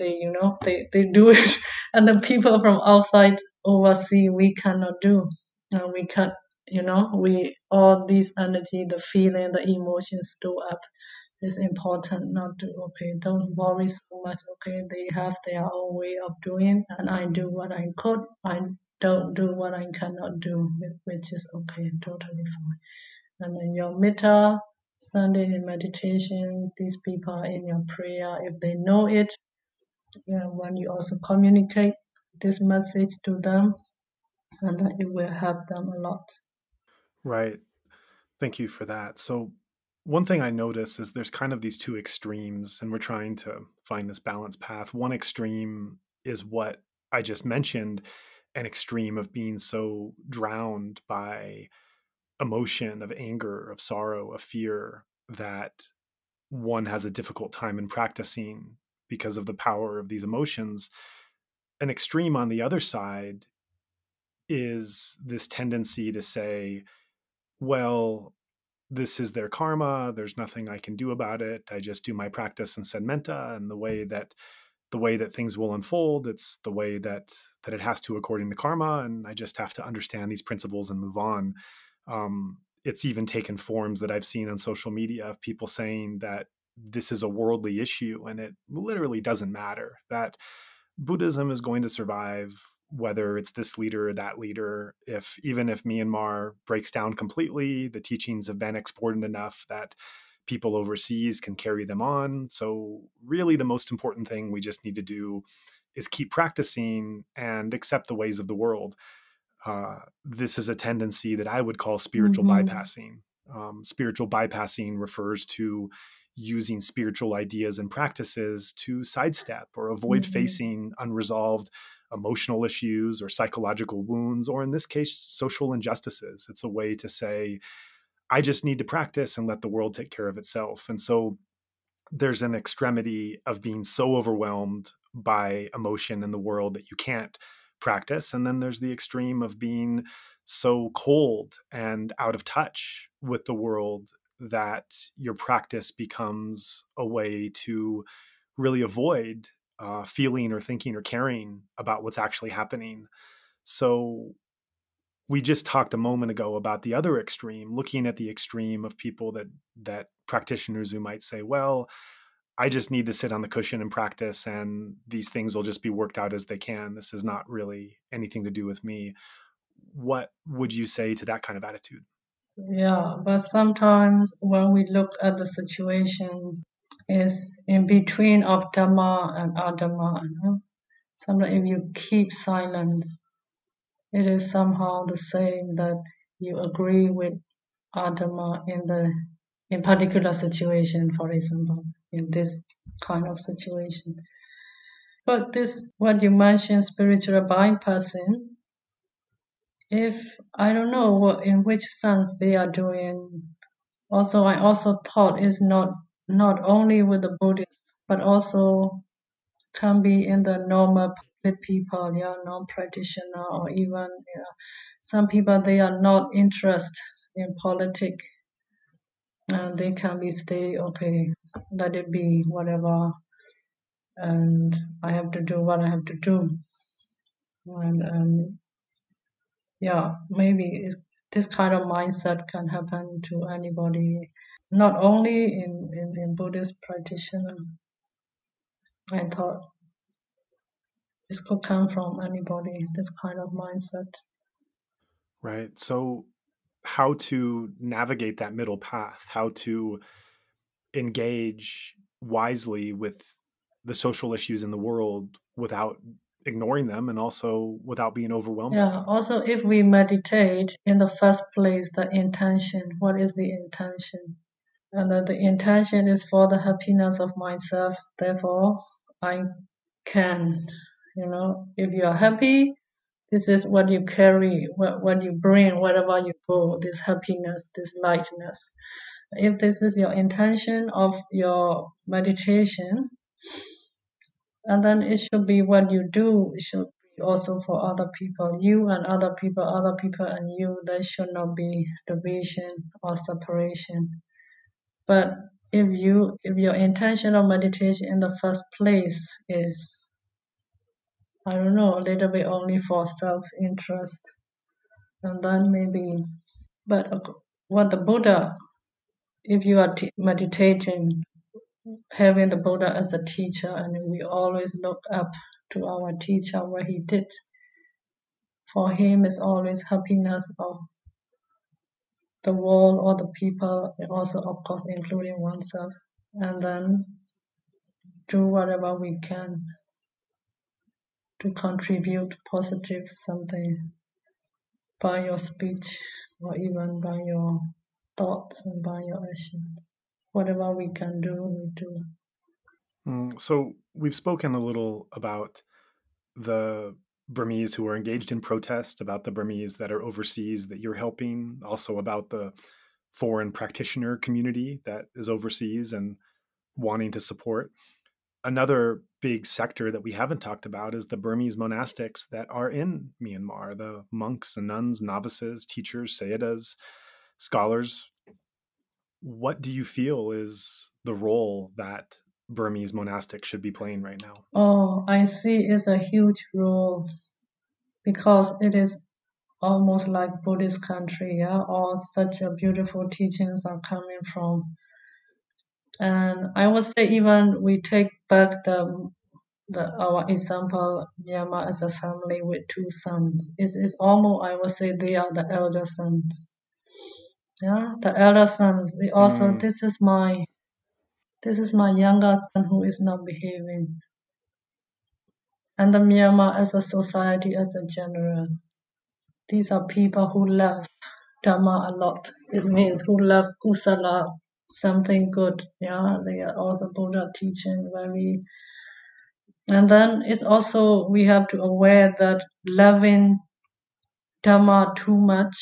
do it, and the people from outside overseas, we cannot do. We can't. We all this energy, the feeling, the emotions store up. It's important not to, okay, don't worry so much. Okay, they have their own way of doing, and I do what I could. I don't do what I cannot do, which is okay, totally fine. And then your mettā, standing in meditation, these people are in your prayer, if they know it, when you also communicate this message to them, and then it will help them a lot. Right. Thank you for that. So, one thing I notice is there's kind of these two extremes, and we're trying to find this balance path. One extreme is what I just mentioned, an extreme of being so drowned by emotion, of anger, of sorrow, of fear, that one has a difficult time in practicing because of the power of these emotions. An extreme on the other side is this tendency to say, well, this is their karma. There's nothing I can do about it. I just do my practice and send mettā, and the way that things will unfold, it's the way that it has to according to karma, and I just have to understand these principles and move on. It's even taken forms that I've seen on social media of people saying that this is a worldly issue and it literally doesn't matter, that Buddhism is going to survive whether it's this leader or that leader. Even if Myanmar breaks down completely, the teachings have been exported enough that people overseas can carry them on. So really the most important thing we just need to do is keep practicing and accept the ways of the world. This is a tendency that I would call spiritual Mm-hmm. bypassing. Spiritual bypassing refers to using spiritual ideas and practices to sidestep or avoid facing unresolved emotional issues or psychological wounds, or in this case, social injustices. It's a way to say, I just need to practice and let the world take care of itself. And so there's an extremity of being so overwhelmed by emotion in the world that you can't practice. And then there's the extreme of being so cold and out of touch with the world that your practice becomes a way to really avoid feeling or thinking or caring about what's actually happening. So we just talked a moment ago about the other extreme, looking at the extreme of people that practitioners who might say, well, I just need to sit on the cushion and practice, and these things will just be worked out as they can. This is not really anything to do with me. What would you say to that kind of attitude? Yeah, but sometimes when we look at the situation, is in between of Dhamma and Adhamma. Sometimes if you keep silence, it is somehow the same that you agree with Adhamma in particular situation, for example, in this kind of situation. But this, what you mentioned, spiritual bypassing, if I don't know in which sense they are doing. Also, I also thought is not only with the Buddhist, but also can be in the normal public people, non-practitioner, or even some people they are not interested in politics, and they can be stay okay, let it be whatever, and I have to do what I have to do, and maybe this kind of mindset can happen to anybody, not only in Buddhist practitioner. I thought this could come from anybody, this kind of mindset. Right. So how to navigate that middle path, how to engage wisely with the social issues in the world without ignoring them and also without being overwhelmed by them. Also, if we meditate, in the first place, the intention, what is the intention? And that the intention is for the happiness of myself. Therefore, I can, if you are happy, this is what you carry, what you bring, wherever you go, this happiness, this lightness. If this is your intention of your meditation, and then it should be what you do, it should be also for other people, you and other people and you. There should not be division or separation. But if your intention of meditation in the first place is, I don't know, a little bit only for self-interest, and then maybe, but what the Buddha, if you are meditating, having the Buddha as a teacher, and we always look up to our teacher, what he did. For him is always happiness of the world or the people, and also of course including oneself, and then do whatever we can to contribute positive something by your speech or even by your thoughts and by your actions. Whatever we can do, we do. So we've spoken a little about the Burmese who are engaged in protest, about the Burmese that are overseas that you're helping, also about the foreign practitioner community that is overseas and wanting to support. Another big sector that we haven't talked about is the Burmese monastics that are in Myanmar, the monks and nuns, novices, teachers, sayadaws, scholars. What do you feel is the role that Burmese monastics should be playing right now? Oh, I see it's a huge role because it is almost like Buddhist country, all such a beautiful teachings are coming from. And I would say even we take back our example, Myanmar as a family with two sons. It's almost, I would say they are the elder sons. Yeah, the elder sons. They also, this is my younger son who is not behaving. And the Myanmar as a society, as a general. These are people who love Dhamma a lot. It means who love Kusala something good. Yeah, they are also Buddha teaching very. And then it's also we have to aware that loving Dhamma too much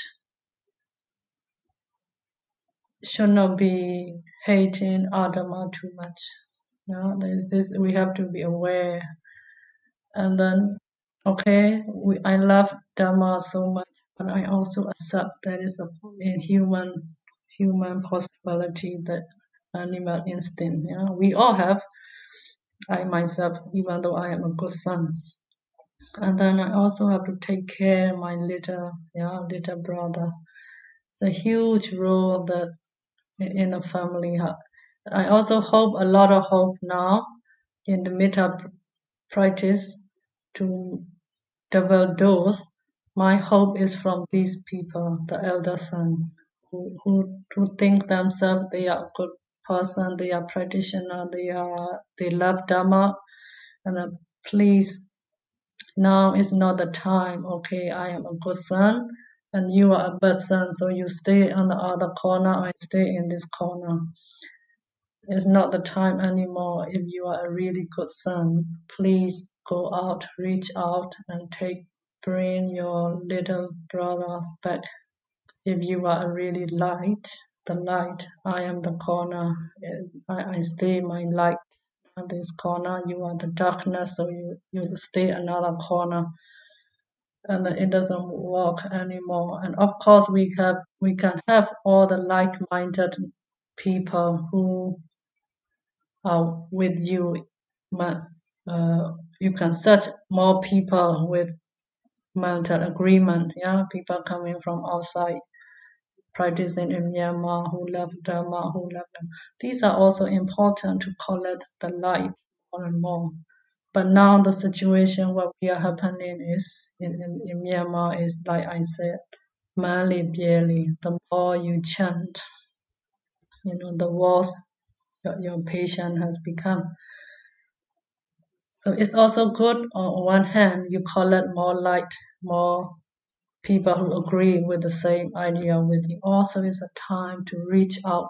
should not be hating Adama too much. Yeah, there's this we have to be aware. And then okay, I love Dhamma so much, but I also accept there is a human possibility that animal instinct. Yeah, we all have. I myself, even though I am a good son, and then I also have to take care of my little brother. It's a huge role that in a family. I also hope a lot of hope now in the mettā practice to develop those. My hope is from these people, the elder son, who think themselves they are a good person, they are practitioner, they love Dhamma, and please, now is not the time. Okay, I am a good son, and you are a bad son, so you stay on the other corner. I stay in this corner. It's not the time anymore. If you are a really good son, please go out, reach out, and bring your little brother back. If you are a really light, the light, I am the corner. I stay my light on this corner. You are the darkness, so you stay another corner. And it doesn't work anymore. And of course, we can have all the like-minded people who with you. You can search more people with mental agreement. Yeah, people coming from outside practicing in Myanmar who love Dharma, who love them. These are also important to collect the light more and more. But now the situation what we are happening is in Myanmar is like I said, mainly barely. The more you chant, the worse your patient has become. So it's also good on one hand, you collect more light, more people who agree with the same idea with you. Also, it's a time to reach out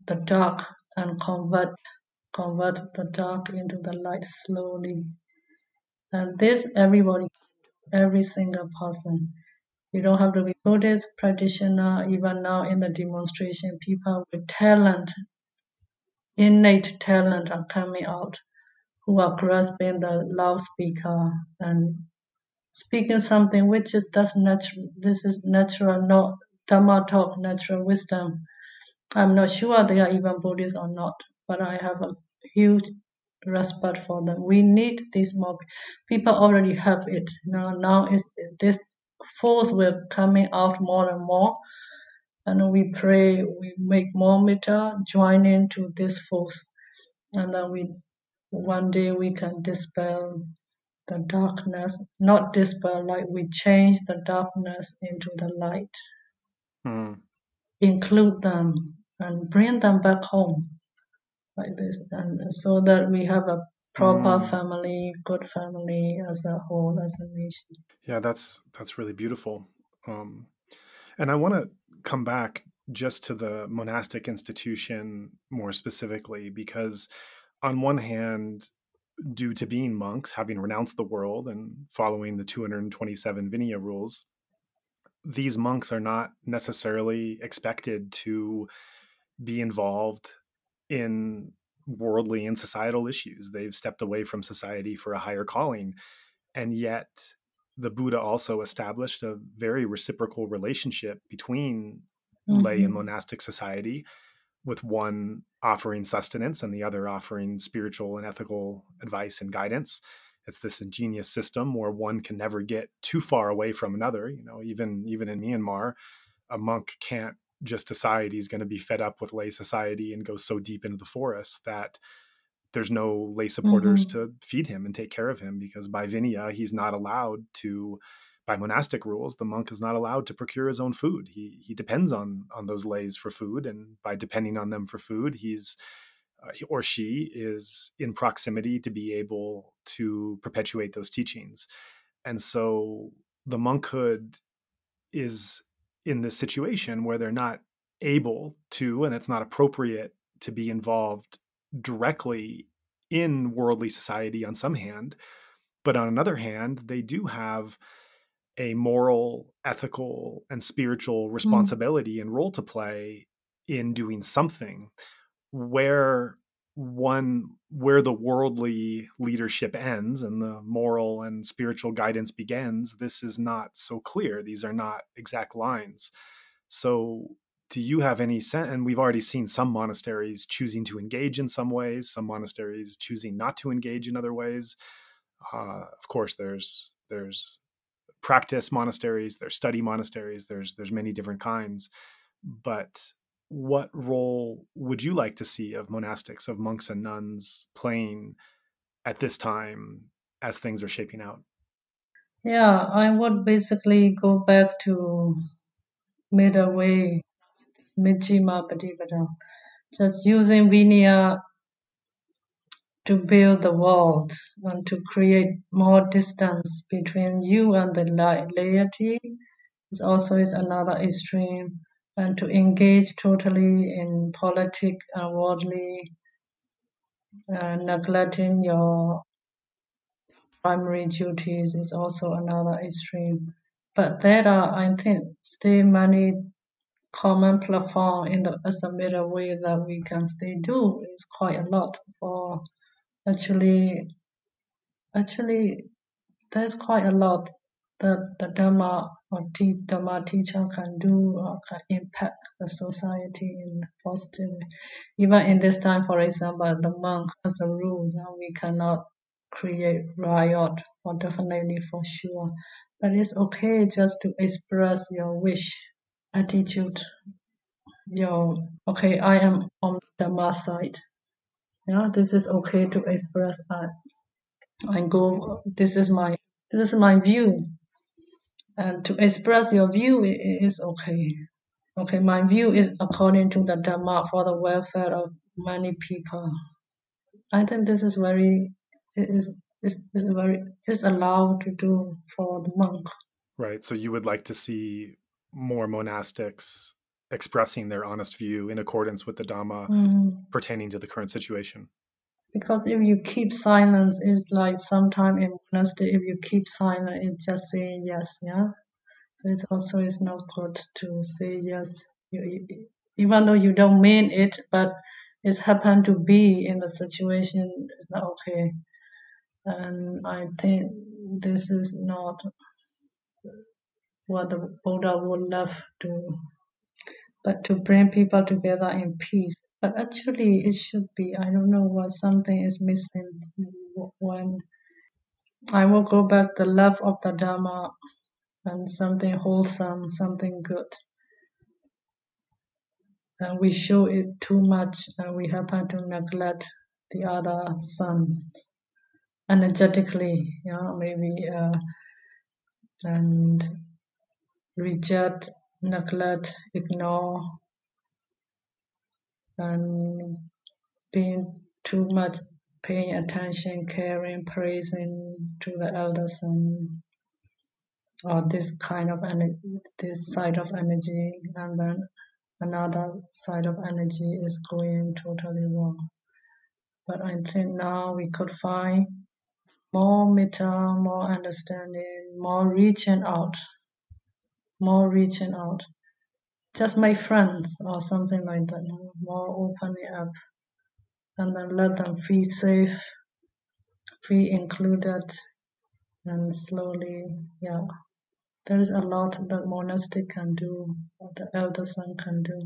the dark and convert the dark into the light slowly. And this everybody, every single person. You don't have to be Buddhist practitioner. Even now in the demonstration, people with talent, innate talent, are coming out who are grasping the loudspeaker and speaking something which is that's natural. This is natural, not Dhamma talk, natural wisdom. I'm not sure they are even Buddhist or not, but I have a huge respect for them. We need these more people already have it. Now is this force will coming out more and more, and we pray we make more mettā, join into this force, and then one day we can dispel the darkness, not dispel, like we change the darkness into the light, include them and bring them back home like this, and so that we have a proper family, good family as a whole, as a nation. Yeah, that's really beautiful. And I want to come back just to the monastic institution more specifically, because on one hand, due to being monks, having renounced the world and following the 227 Vinaya rules, these monks are not necessarily expected to be involved in worldly and societal issues. They've stepped away from society for a higher calling. And yet, the Buddha also established a very reciprocal relationship between lay and monastic society, with one offering sustenance and the other offering spiritual and ethical advice and guidance. It's this ingenious system where one can never get too far away from another. Even in Myanmar, a monk can't just decide he's going to be fed up with lay society and go so deep into the forest that there's no lay supporters to feed him and take care of him, because by Vinaya, he's not allowed to, by monastic rules, the monk is not allowed to procure his own food. He depends on those lays for food, and by depending on them for food, he or she is in proximity to be able to perpetuate those teachings. And so the monkhood is in this situation where they're not able to, and it's not appropriate to be involved directly in worldly society on some hand. But on another hand, they do have a moral, ethical, and spiritual responsibility and role to play in doing something. Where the worldly leadership ends and the moral and spiritual guidance begins, this is not so clear. These are not exact lines. So do you have any sense? And we've already seen some monasteries choosing to engage in some ways, some monasteries choosing not to engage in other ways. Of course, there's practice monasteries, there's study monasteries, there's many different kinds. But what role would you like to see of monastics, of monks and nuns playing at this time as things are shaping out? Yeah, I would basically go back to middle way, Mijima Patipada, just using Vinaya to build the world and to create more distance between you and the laity is also is another extreme, and to engage totally in politics and worldly, neglecting your primary duties is also another extreme. But there are, I think, still many common platform in the as a middle way that we can still do is quite a lot for actually there's quite a lot that the Dhamma or Dhamma teacher can do or can impact the society in a positive way. Even in this time, for example, the monk as a rule, we cannot create riot, or definitely for sure. But it's okay just to express your wish, attitude, okay, I am on the Dhamma side. This is okay to express that. This is my view. And to express your view is okay. Okay, my view is according to the Dhamma for the welfare of many people. I think this is is allowed to do for the monk. Right. So you would like to see more monastics expressing their honest view in accordance with the Dhamma pertaining to the current situation. Because if you keep silence, it's like sometime in monastery, if you keep silent, it's just saying yes, yeah. So it also is not good to say yes, even though you don't mean it, but it's happened to be in the situation. It's not okay, and I think this is not what the Buddha would love to, but to bring people together in peace. But actually, it should be. I don't know what something is missing when I will go back the love of the Dharma and something wholesome, something good. And we show it too much and we happen to neglect the other son energetically, maybe, and reject, neglect, ignore, and being too much paying attention, caring, praising to the elder son, or this kind of energy, this side of energy, and then another side of energy is going totally wrong. But I think now we could find more mettā, more understanding, more reaching out, just make friends or something like that, more opening up, and then let them feel safe, feel included, and slowly, there is a lot that monastic can do, what the elder son can do.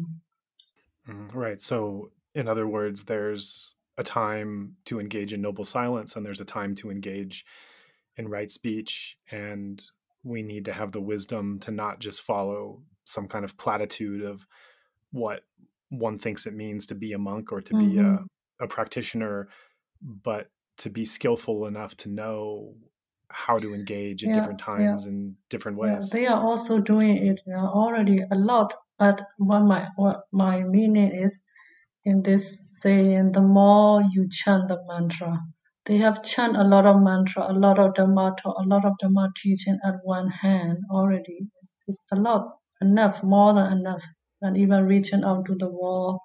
Right. So, in other words, there's a time to engage in noble silence, and there's a time to engage in right speech. And we need to have the wisdom to not just follow some kind of platitude of what one thinks it means to be a monk or to be a practitioner, but to be skillful enough to know how to engage at different times in different ways. They are also doing it already a lot. But what my meaning is in this saying, the more you chant the mantra, they have chant a lot of mantra, a lot of Dhamma teaching at one hand already. It's a lot, enough, more than enough. and even reaching out to the world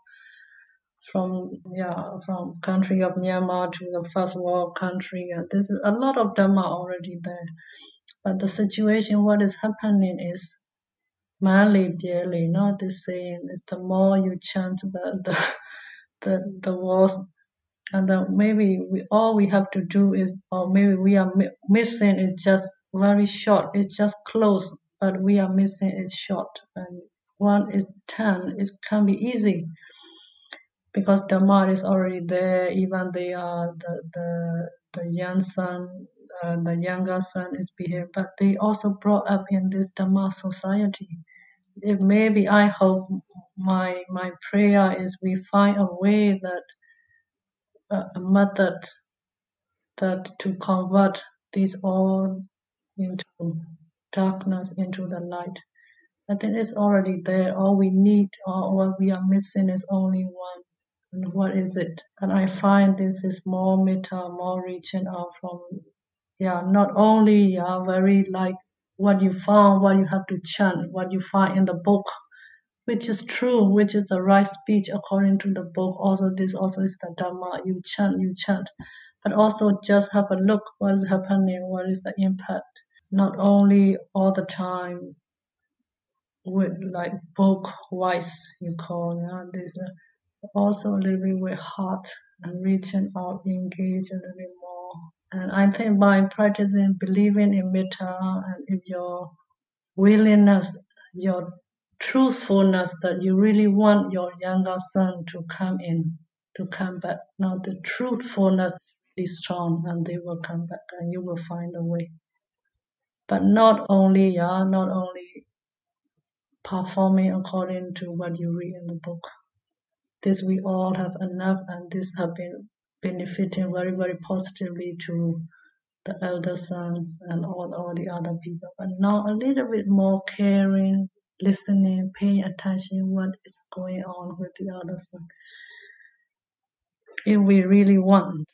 from country of Myanmar to the first world country. And there's a lot of them are already there. But the situation, what is happening is Mali barely, not the same. It's the more you chant the words, and then maybe all we have to do is, or maybe we are missing it just very short. It's just close, but we are missing it short. And 1 is 10. It can be easy because Dhamma is already there. Even they are the young son, the younger son is behaved, but they also brought up in this Dhamma society. If maybe I hope my prayer is we find a way that a method that to convert these all into darkness into the light. I think it's already there. All we need or what we are missing is only one. And what is it? And I find this is more mettā, more reaching out from, not only very like what you found, what you have to chant, what you find in the book, which is true, which is the right speech according to the book. Also, this also is the Dhamma. You chant. But also just have a look what is happening, what is the impact. Not only all the time with like book wise, you call this, also a little bit with heart and reaching out, engage a little bit more. And I think by practicing, believing in mettā, and if your willingness, your truthfulness that you really want your younger son to come back. Now the truthfulness is strong and they will come back and you will find a way. But not only performing according to what you read in the book. This we all have enough, and this have been benefiting very, very positively to the elder son and all the other people. But now a little bit more caring, listening, paying attention what is going on with the other son. If we really want.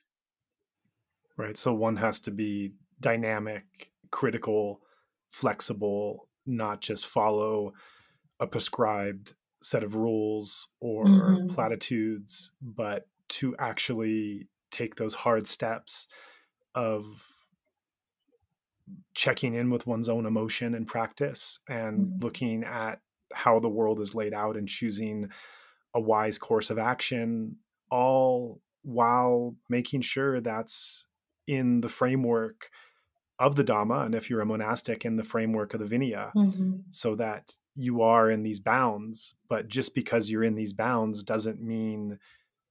Right. So one has to be dynamic, critical, flexible, not just follow a prescribed set of rules or platitudes, but to actually take those hard steps of checking in with one's own emotion and practice and looking at how the world is laid out and choosing a wise course of action, all while making sure that's in the framework of the Dhamma, and if you're a monastic, in the framework of the Vinaya, so that you are in these bounds. But just because you're in these bounds doesn't mean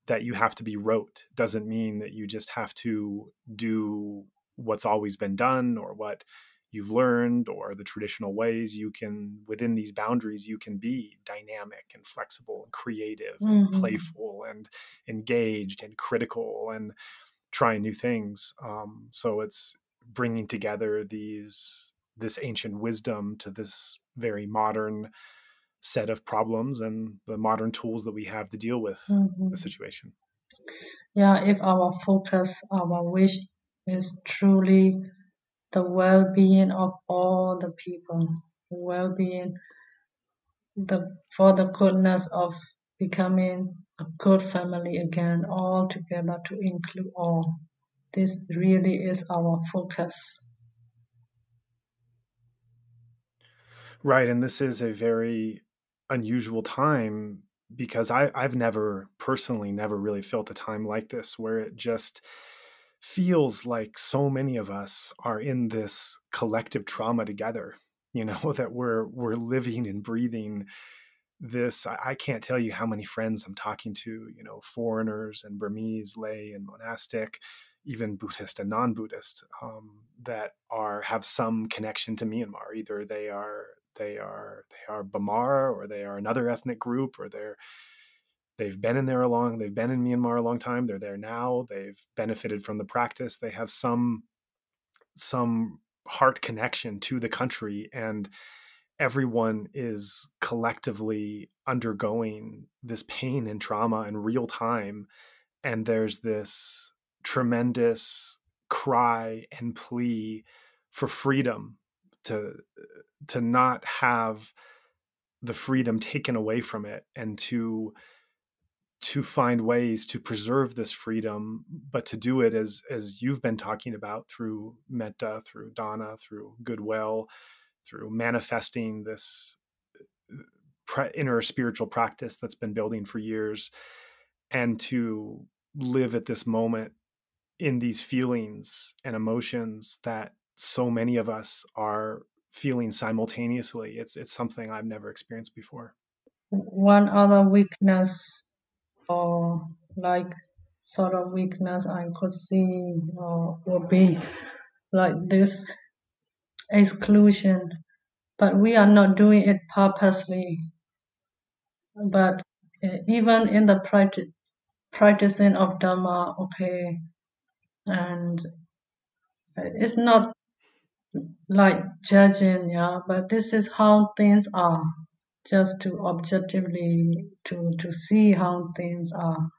that you have to be rote, doesn't mean that you just have to do what's always been done or what you've learned or the traditional ways. You can, within these boundaries, you can be dynamic and flexible and creative and playful and engaged and critical and trying new things. So it's bringing together this ancient wisdom to this very modern set of problems and the modern tools that we have to deal with the situation. Yeah, if our focus, our wish is truly the well-being of all the people, the well-being, for the goodness of becoming a good family again, all together to include all. This really is our focus. Right. And this is a very unusual time because I've never personally never really felt a time like this where it just feels like so many of us are in this collective trauma together, that we're living and breathing this. I can't tell you how many friends I'm talking to, foreigners and Burmese, lay and monastic, even Buddhist and non-Buddhist, that have some connection to Myanmar. Either they are Bamar, or they are another ethnic group, or they've been in Myanmar a long time. They're there now. They've benefited from the practice. They have some heart connection to the country, and everyone is collectively undergoing this pain and trauma in real time. And there's this tremendous cry and plea for freedom, to not have the freedom taken away from it, and to find ways to preserve this freedom, but to do it as you've been talking about, through mettā, through dana, through goodwill, through manifesting this inner spiritual practice that's been building for years, and to live at this moment in these feelings and emotions that so many of us are feeling simultaneously. It's something I've never experienced before. One other weakness, or like sort of weakness I could see, would be like this exclusion, but we are not doing it purposely. But even in the practicing of Dhamma, okay, and it's not like judging, yeah, but this is how things are, just to objectively to see how things are.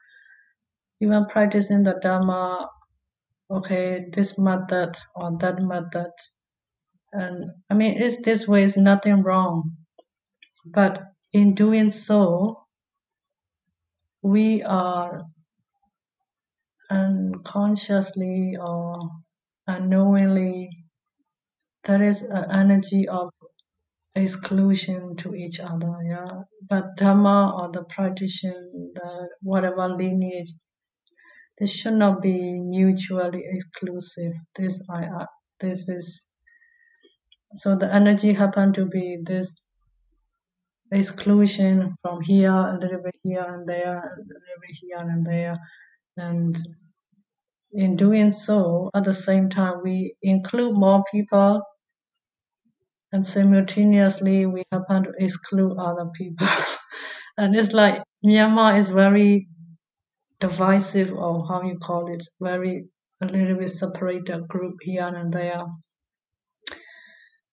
Even practicing the Dhamma, okay, this method or that method, and I mean, it's this way is nothing wrong, but in doing so, we are unconsciously or unknowingly, there is an energy of exclusion to each other, yeah. But Dhamma or the practitioner, the whatever lineage, this should not be mutually exclusive. This is so the energy happen to be this exclusion from here, a little bit here and there, a little bit here and there, and in doing so, at the same time, we include more people, and simultaneously we happen to exclude other people. And it's like Myanmar is very divisive, or how you call it, very a little bit separated group here and there.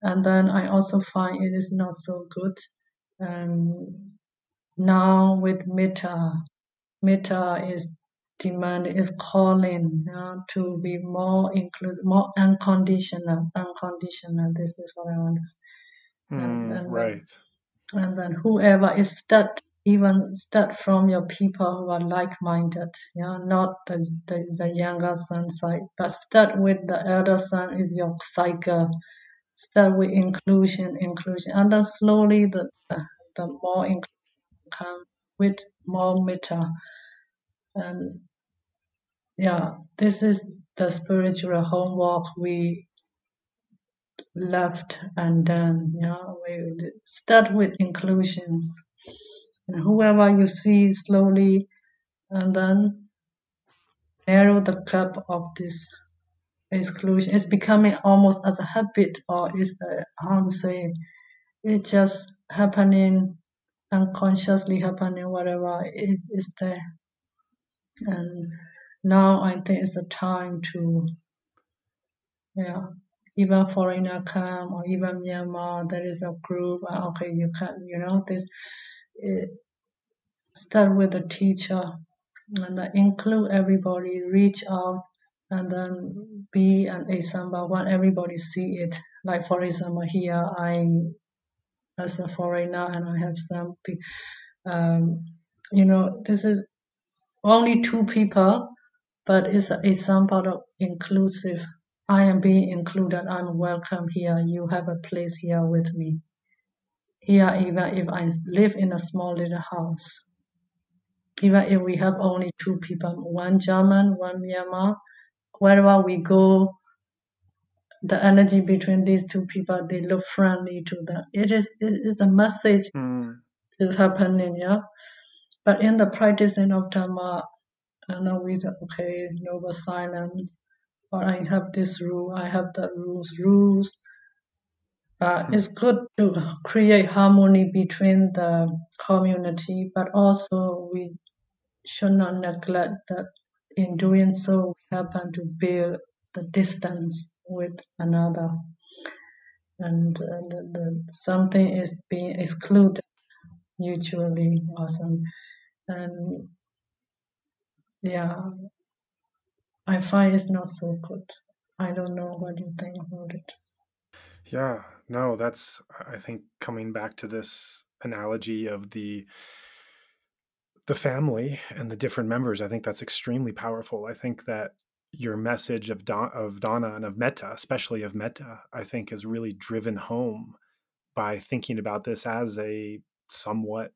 And then I also find it is not so good. And now with mettā is demand, is calling to be more inclusive, more unconditional. Unconditional. This is what I want to say. Right. And then whoever is even start from your people who are like-minded, not the younger son side, but start with the elder son is your cycle. Start with inclusion, and then slowly the more inclusion come with more mettā. And yeah, this is the spiritual homework we left undone. We start with inclusion, and whoever you see slowly, and then narrow the cup of this exclusion. It's becoming almost as a habit, or is how to say, it's just happening, unconsciously happening, whatever it is there. And now I think it's a time to, even foreigner come, or even Myanmar, there is a group, okay, you can, this, start with the teacher, and then include everybody, reach out, and then be an example when everybody see it. Like for example, here as a foreigner, and I have some, this is only 2 people, but it's an example of inclusive. I am being included. I'm welcome here. You have a place here with me. Here, even if I live in a small little house, even if we have only 2 people, one German, one Myanmar, wherever we go, the energy between these 2 people, they look friendly to them. It is a message is happening, But in the practicing of Dhamma, we say, okay, noble silence, or I have this rule, I have that rules. It's good to create harmony between the community, but also we should not neglect that in doing so, we happen to build the distance with another. And something is being excluded mutually or some. And I find it's not so good. I don't know what you think about it. Yeah, no, that's, I think, coming back to this analogy of the family and the different members, I think that's extremely powerful. I think that your message of Donna and of mettā, especially of mettā, I think is really driven home by thinking about this as a somewhat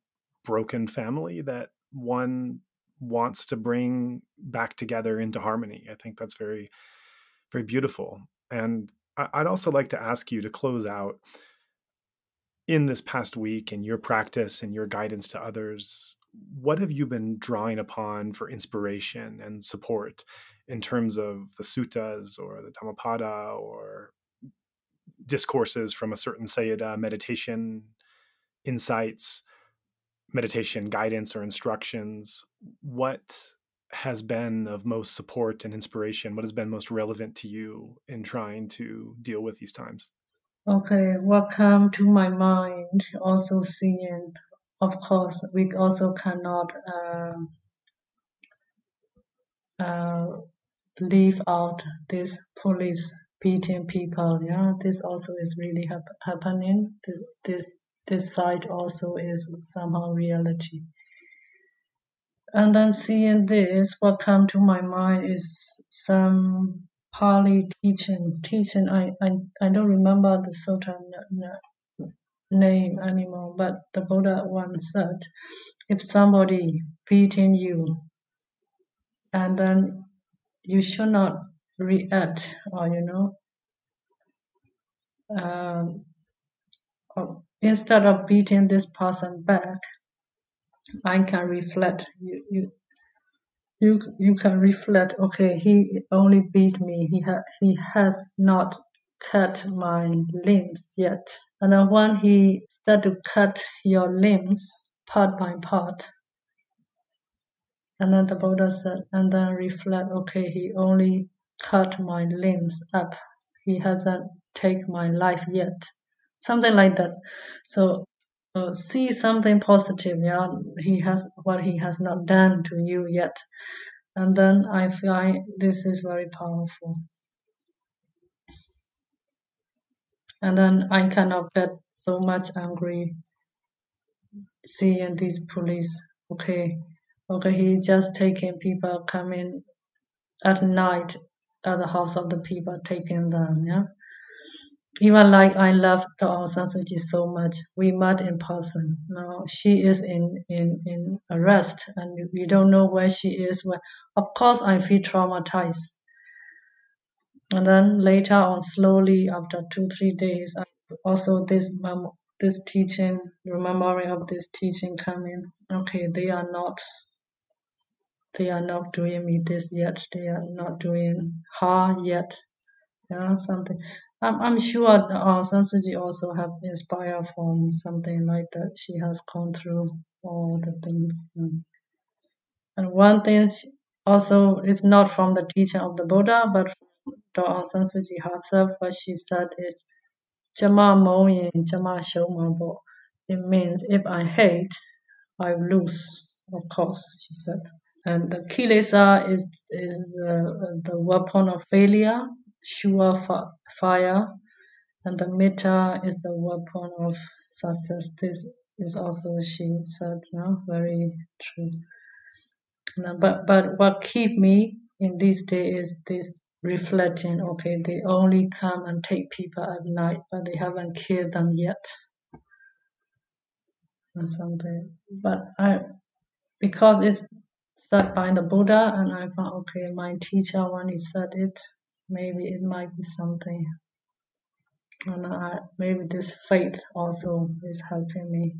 broken family that one wants to bring back together into harmony. I think that's very, very beautiful. And I'd also like to ask you to close out, in this past week, in your practice and your guidance to others, what have you been drawing upon for inspiration and support in terms of the suttas or the Dhammapada or discourses from a certain Sayadaw, meditation insights, meditation guidance or instructions? What has been of most support and inspiration? What has been most relevant to you in trying to deal with these times? Okay, what come to my mind, also seeing, of course, we also cannot leave out this police beating people. Yeah, this also is really happening. This side also is somehow reality. And then seeing this, what come to my mind is some Pali teaching. I don't remember the sutta name anymore, but the Buddha once said, if somebody beating you, and then you should not react, or instead of beating this person back, I can reflect. You can reflect. Okay, he only beat me. He has not cut my limbs yet. And then when he start to cut your limbs part by part, and then the Buddha said, and then reflect. Okay, he only cut my limbs up. He hasn't take my life yet. Something like that. So see something positive. Yeah, he has not done to you yet. And then I find this is very powerful. And then I cannot get so much angry seeing these police. Okay, he just taking people coming at night at the house of the people, taking them. Yeah, even like I love Aung San Suu Kyi so much. We met in person. Now she is in arrest, and we don't know where she is. Well, of course, I feel traumatized. And then later on, slowly after 2-3 days, I also this teaching, remembering of this teaching coming. Okay, they are not doing me this yet. They are not doing her yet. Yeah, something. I'm sure Aung San Suu Kyi also have inspired from something like that. She has gone through all the things. And one thing also is not from the teaching of the Buddha, but from Aung San Suu Kyi herself. What she said is, "Chama mong yin, chama shou ma bo." It means if I hate, I lose. Of course, she said. And the kilesa is the weapon of failure, sure fire, and the mettā is the weapon of success. This is also she said, very true. But what keep me in this day is this reflecting. Okay, they only come and take people at night, but they haven't killed them yet, or something. But because it's said by the Buddha, and I thought, okay, my teacher when he said it, maybe it might be something. And maybe this faith also is helping me.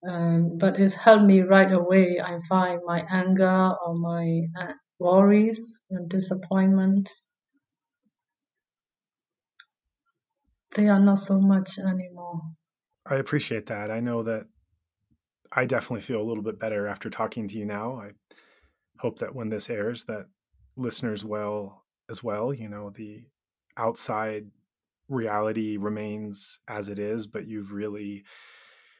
But it's helped me right away. I find my anger or my worries and disappointment, they are not so much anymore. I appreciate that. I know that I definitely feel a little bit better after talking to you now. I hope that when this airs, that listeners will as well. The outside reality remains as it is, but you've really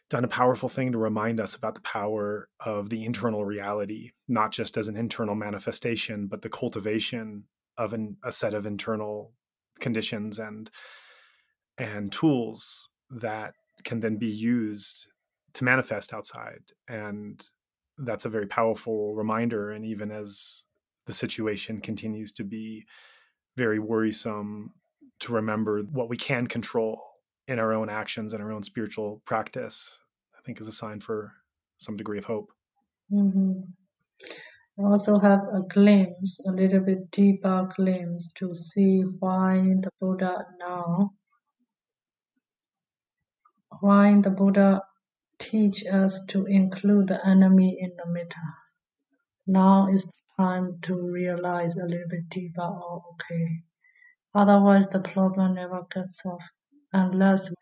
done a powerful thing to remind us about the power of the internal reality, not just as an internal manifestation, but the cultivation of a set of internal conditions and tools that can then be used to manifest outside. And that's a very powerful reminder. And even as the situation continues to be very worrisome, to remember what we can control in our own actions and our own spiritual practice, I think is a sign for some degree of hope. Mm-hmm. I also have a glimpse, a little bit deeper glimpse, to see why the Buddha teach us to include the enemy in the mettā. Now is the time to realize a little bit deeper, oh, okay. Otherwise, the problem never gets solved unless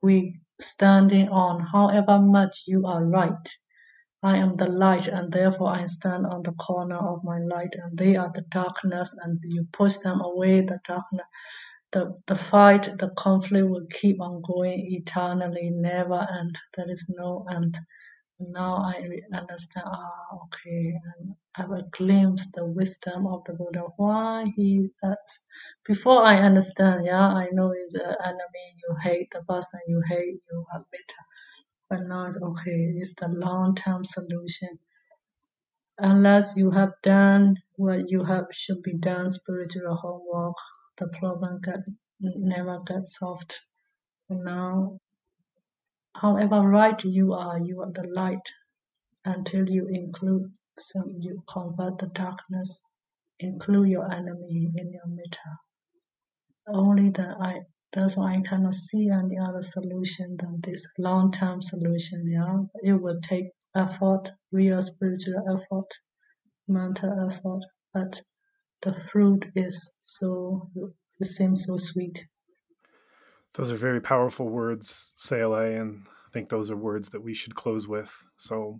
we standing on however much you are right. I am the light, and therefore I stand on the corner of my light, and they are the darkness, and you push them away, the darkness. The fight, the conflict will keep on going eternally, never end. There is no end. Now I understand, okay, and have a glimpse the wisdom of the Buddha. Why he before I understand, I know it's an enemy, you hate the person you hate, you are bitter. But now it's okay, it's the long-term solution. Unless you have done what you have should be done, spiritual homework, the problem never gets solved. And now, however right you are the light. Until you you convert the darkness, include your enemy in your mettā. Only that's why I cannot see any other solution than this long-term solution. It will take effort, real spiritual effort, mental effort, but the fruit it seems so sweet. Those are very powerful words, Sayalay, and I think those are words that we should close with. So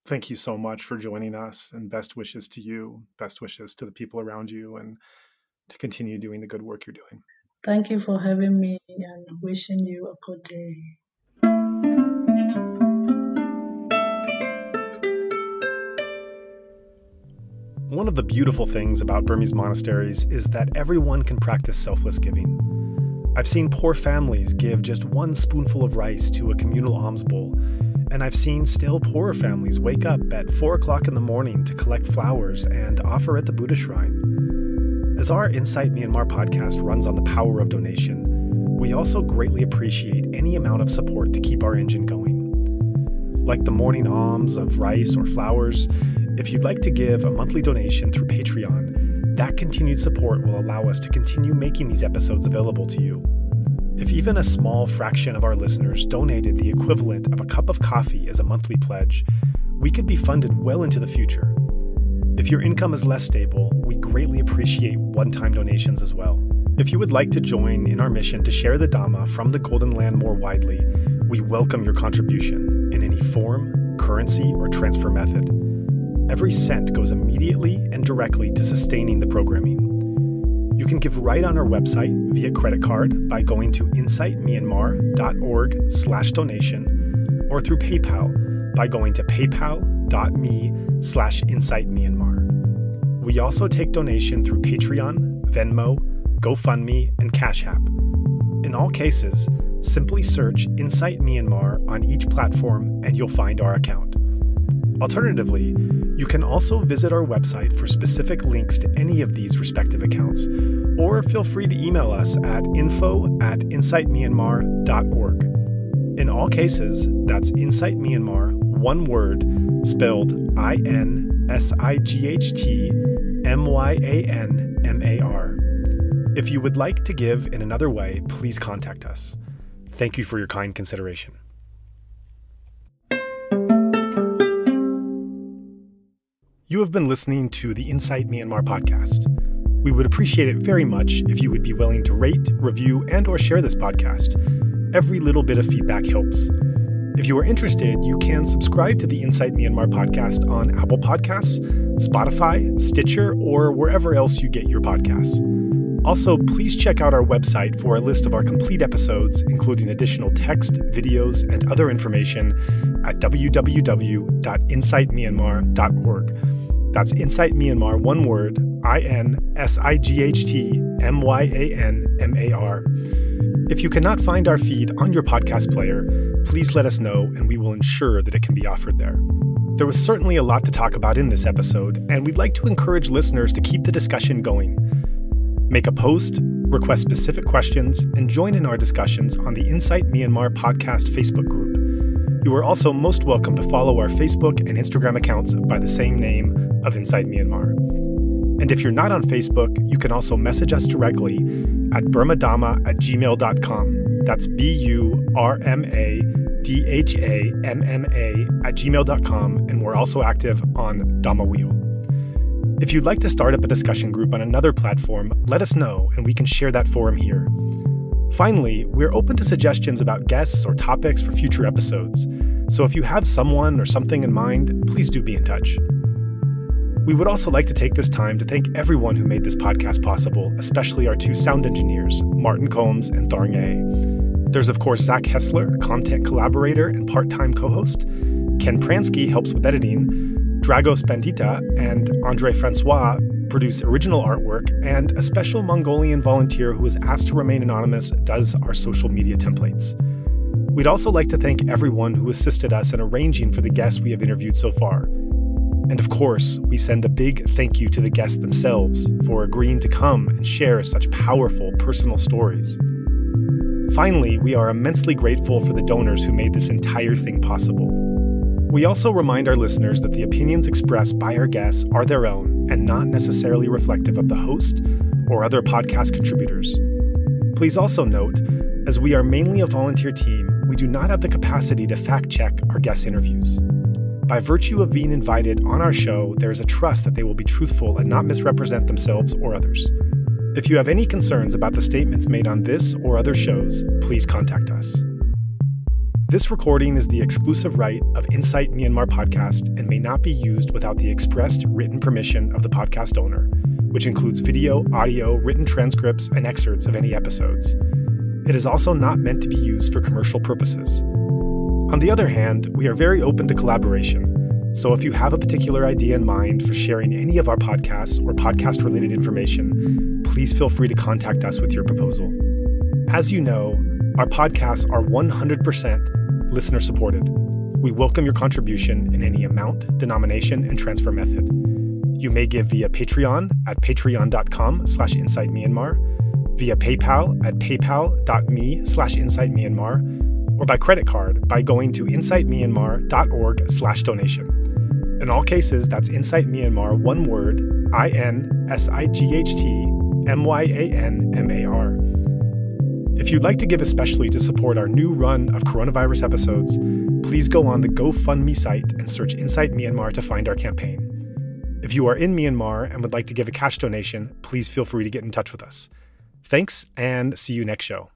thank you so much for joining us, and best wishes to you, best wishes to the people around you, and to continue doing the good work you're doing. Thank you for having me, and wishing you a good day. One of the beautiful things about Burmese monasteries is that everyone can practice selfless giving. I've seen poor families give just one spoonful of rice to a communal alms bowl, and I've seen still poorer families wake up at 4 o'clock in the morning to collect flowers and offer at the Buddha shrine. As our Insight Myanmar podcast runs on the power of donation, we also greatly appreciate any amount of support to keep our engine going. Like the morning alms of rice or flowers, if you'd like to give a monthly donation through Patreon, that continued support will allow us to continue making these episodes available to you. If even a small fraction of our listeners donated the equivalent of a cup of coffee as a monthly pledge, we could be funded well into the future. If your income is less stable, we greatly appreciate one-time donations as well. If you would like to join in our mission to share the Dhamma from the Golden Land more widely, we welcome your contribution in any form, currency, or transfer method. Every cent goes immediately and directly to sustaining the programming. You can give right on our website via credit card by going to insightmyanmar.org/donation, or through PayPal by going to paypal.me/insightmyanmar. We also take donation through Patreon, Venmo, GoFundMe, and Cash App. In all cases, simply search Insight Myanmar on each platform and you'll find our account. Alternatively, you can also visit our website for specific links to any of these respective accounts, or feel free to email us at info@insightmyanmar.org. In all cases, that's Insight Myanmar, one word, spelled INSIGHTMYANMAR. If you would like to give in another way, please contact us. Thank you for your kind consideration. You have been listening to the Insight Myanmar podcast. We would appreciate it very much if you would be willing to rate, review, and or share this podcast. Every little bit of feedback helps. If you are interested, you can subscribe to the Insight Myanmar podcast on Apple Podcasts, Spotify, Stitcher, or wherever else you get your podcasts. Also, please check out our website for a list of our complete episodes, including additional text, videos, and other information at www.insightmyanmar.org. That's Insight Myanmar, one word, INSIGHTMYANMAR. If you cannot find our feed on your podcast player, please let us know and we will ensure that it can be offered there. There was certainly a lot to talk about in this episode, and we'd like to encourage listeners to keep the discussion going. Make a post, request specific questions, and join in our discussions on the Insight Myanmar podcast Facebook group. You are also most welcome to follow our Facebook and Instagram accounts by the same name of Insight Myanmar. And if you're not on Facebook, you can also message us directly at burmadhamma@gmail.com. That's BURMADHAMMA@gmail.com, and we're also active on Dhamma Wheel. If you'd like to start up a discussion group on another platform, let us know and we can share that forum here. Finally, we're open to suggestions about guests or topics for future episodes, so if you have someone or something in mind, please do be in touch. We would also like to take this time to thank everyone who made this podcast possible, especially our two sound engineers, Martin Combs and Tharng A. There's, of course, Zach Hessler, content collaborator and part-time co-host. Ken Pransky helps with editing. Dragos Bandita and Andre Francois produce original artwork, and a special Mongolian volunteer who is asked to remain anonymous does our social media templates. We'd also like to thank everyone who assisted us in arranging for the guests we have interviewed so far. And of course, we send a big thank you to the guests themselves for agreeing to come and share such powerful personal stories. Finally, we are immensely grateful for the donors who made this entire thing possible. We also remind our listeners that the opinions expressed by our guests are their own and not necessarily reflective of the host or other podcast contributors. Please also note, as we are mainly a volunteer team, we do not have the capacity to fact-check our guest interviews. By virtue of being invited on our show, there is a trust that they will be truthful and not misrepresent themselves or others. If you have any concerns about the statements made on this or other shows, please contact us. This recording is the exclusive right of Insight Myanmar podcast and may not be used without the expressed written permission of the podcast owner, which includes video, audio, written transcripts, and excerpts of any episodes. It is also not meant to be used for commercial purposes. On the other hand, we are very open to collaboration, so if you have a particular idea in mind for sharing any of our podcasts or podcast-related information, please feel free to contact us with your proposal. As you know, our podcasts are 100% listener-supported. We welcome your contribution in any amount, denomination, and transfer method. You may give via Patreon at patreon.com/insightmyanmar, via PayPal at paypal.me/insightmyanmar, or by credit card by going to insightmyanmar.org/donation. In all cases, that's Insight Myanmar, one word, INSIGHTMYANMAR. If you'd like to give especially to support our new run of coronavirus episodes, please go on the GoFundMe site and search Insight Myanmar to find our campaign. If you are in Myanmar and would like to give a cash donation, please feel free to get in touch with us. Thanks, and see you next show.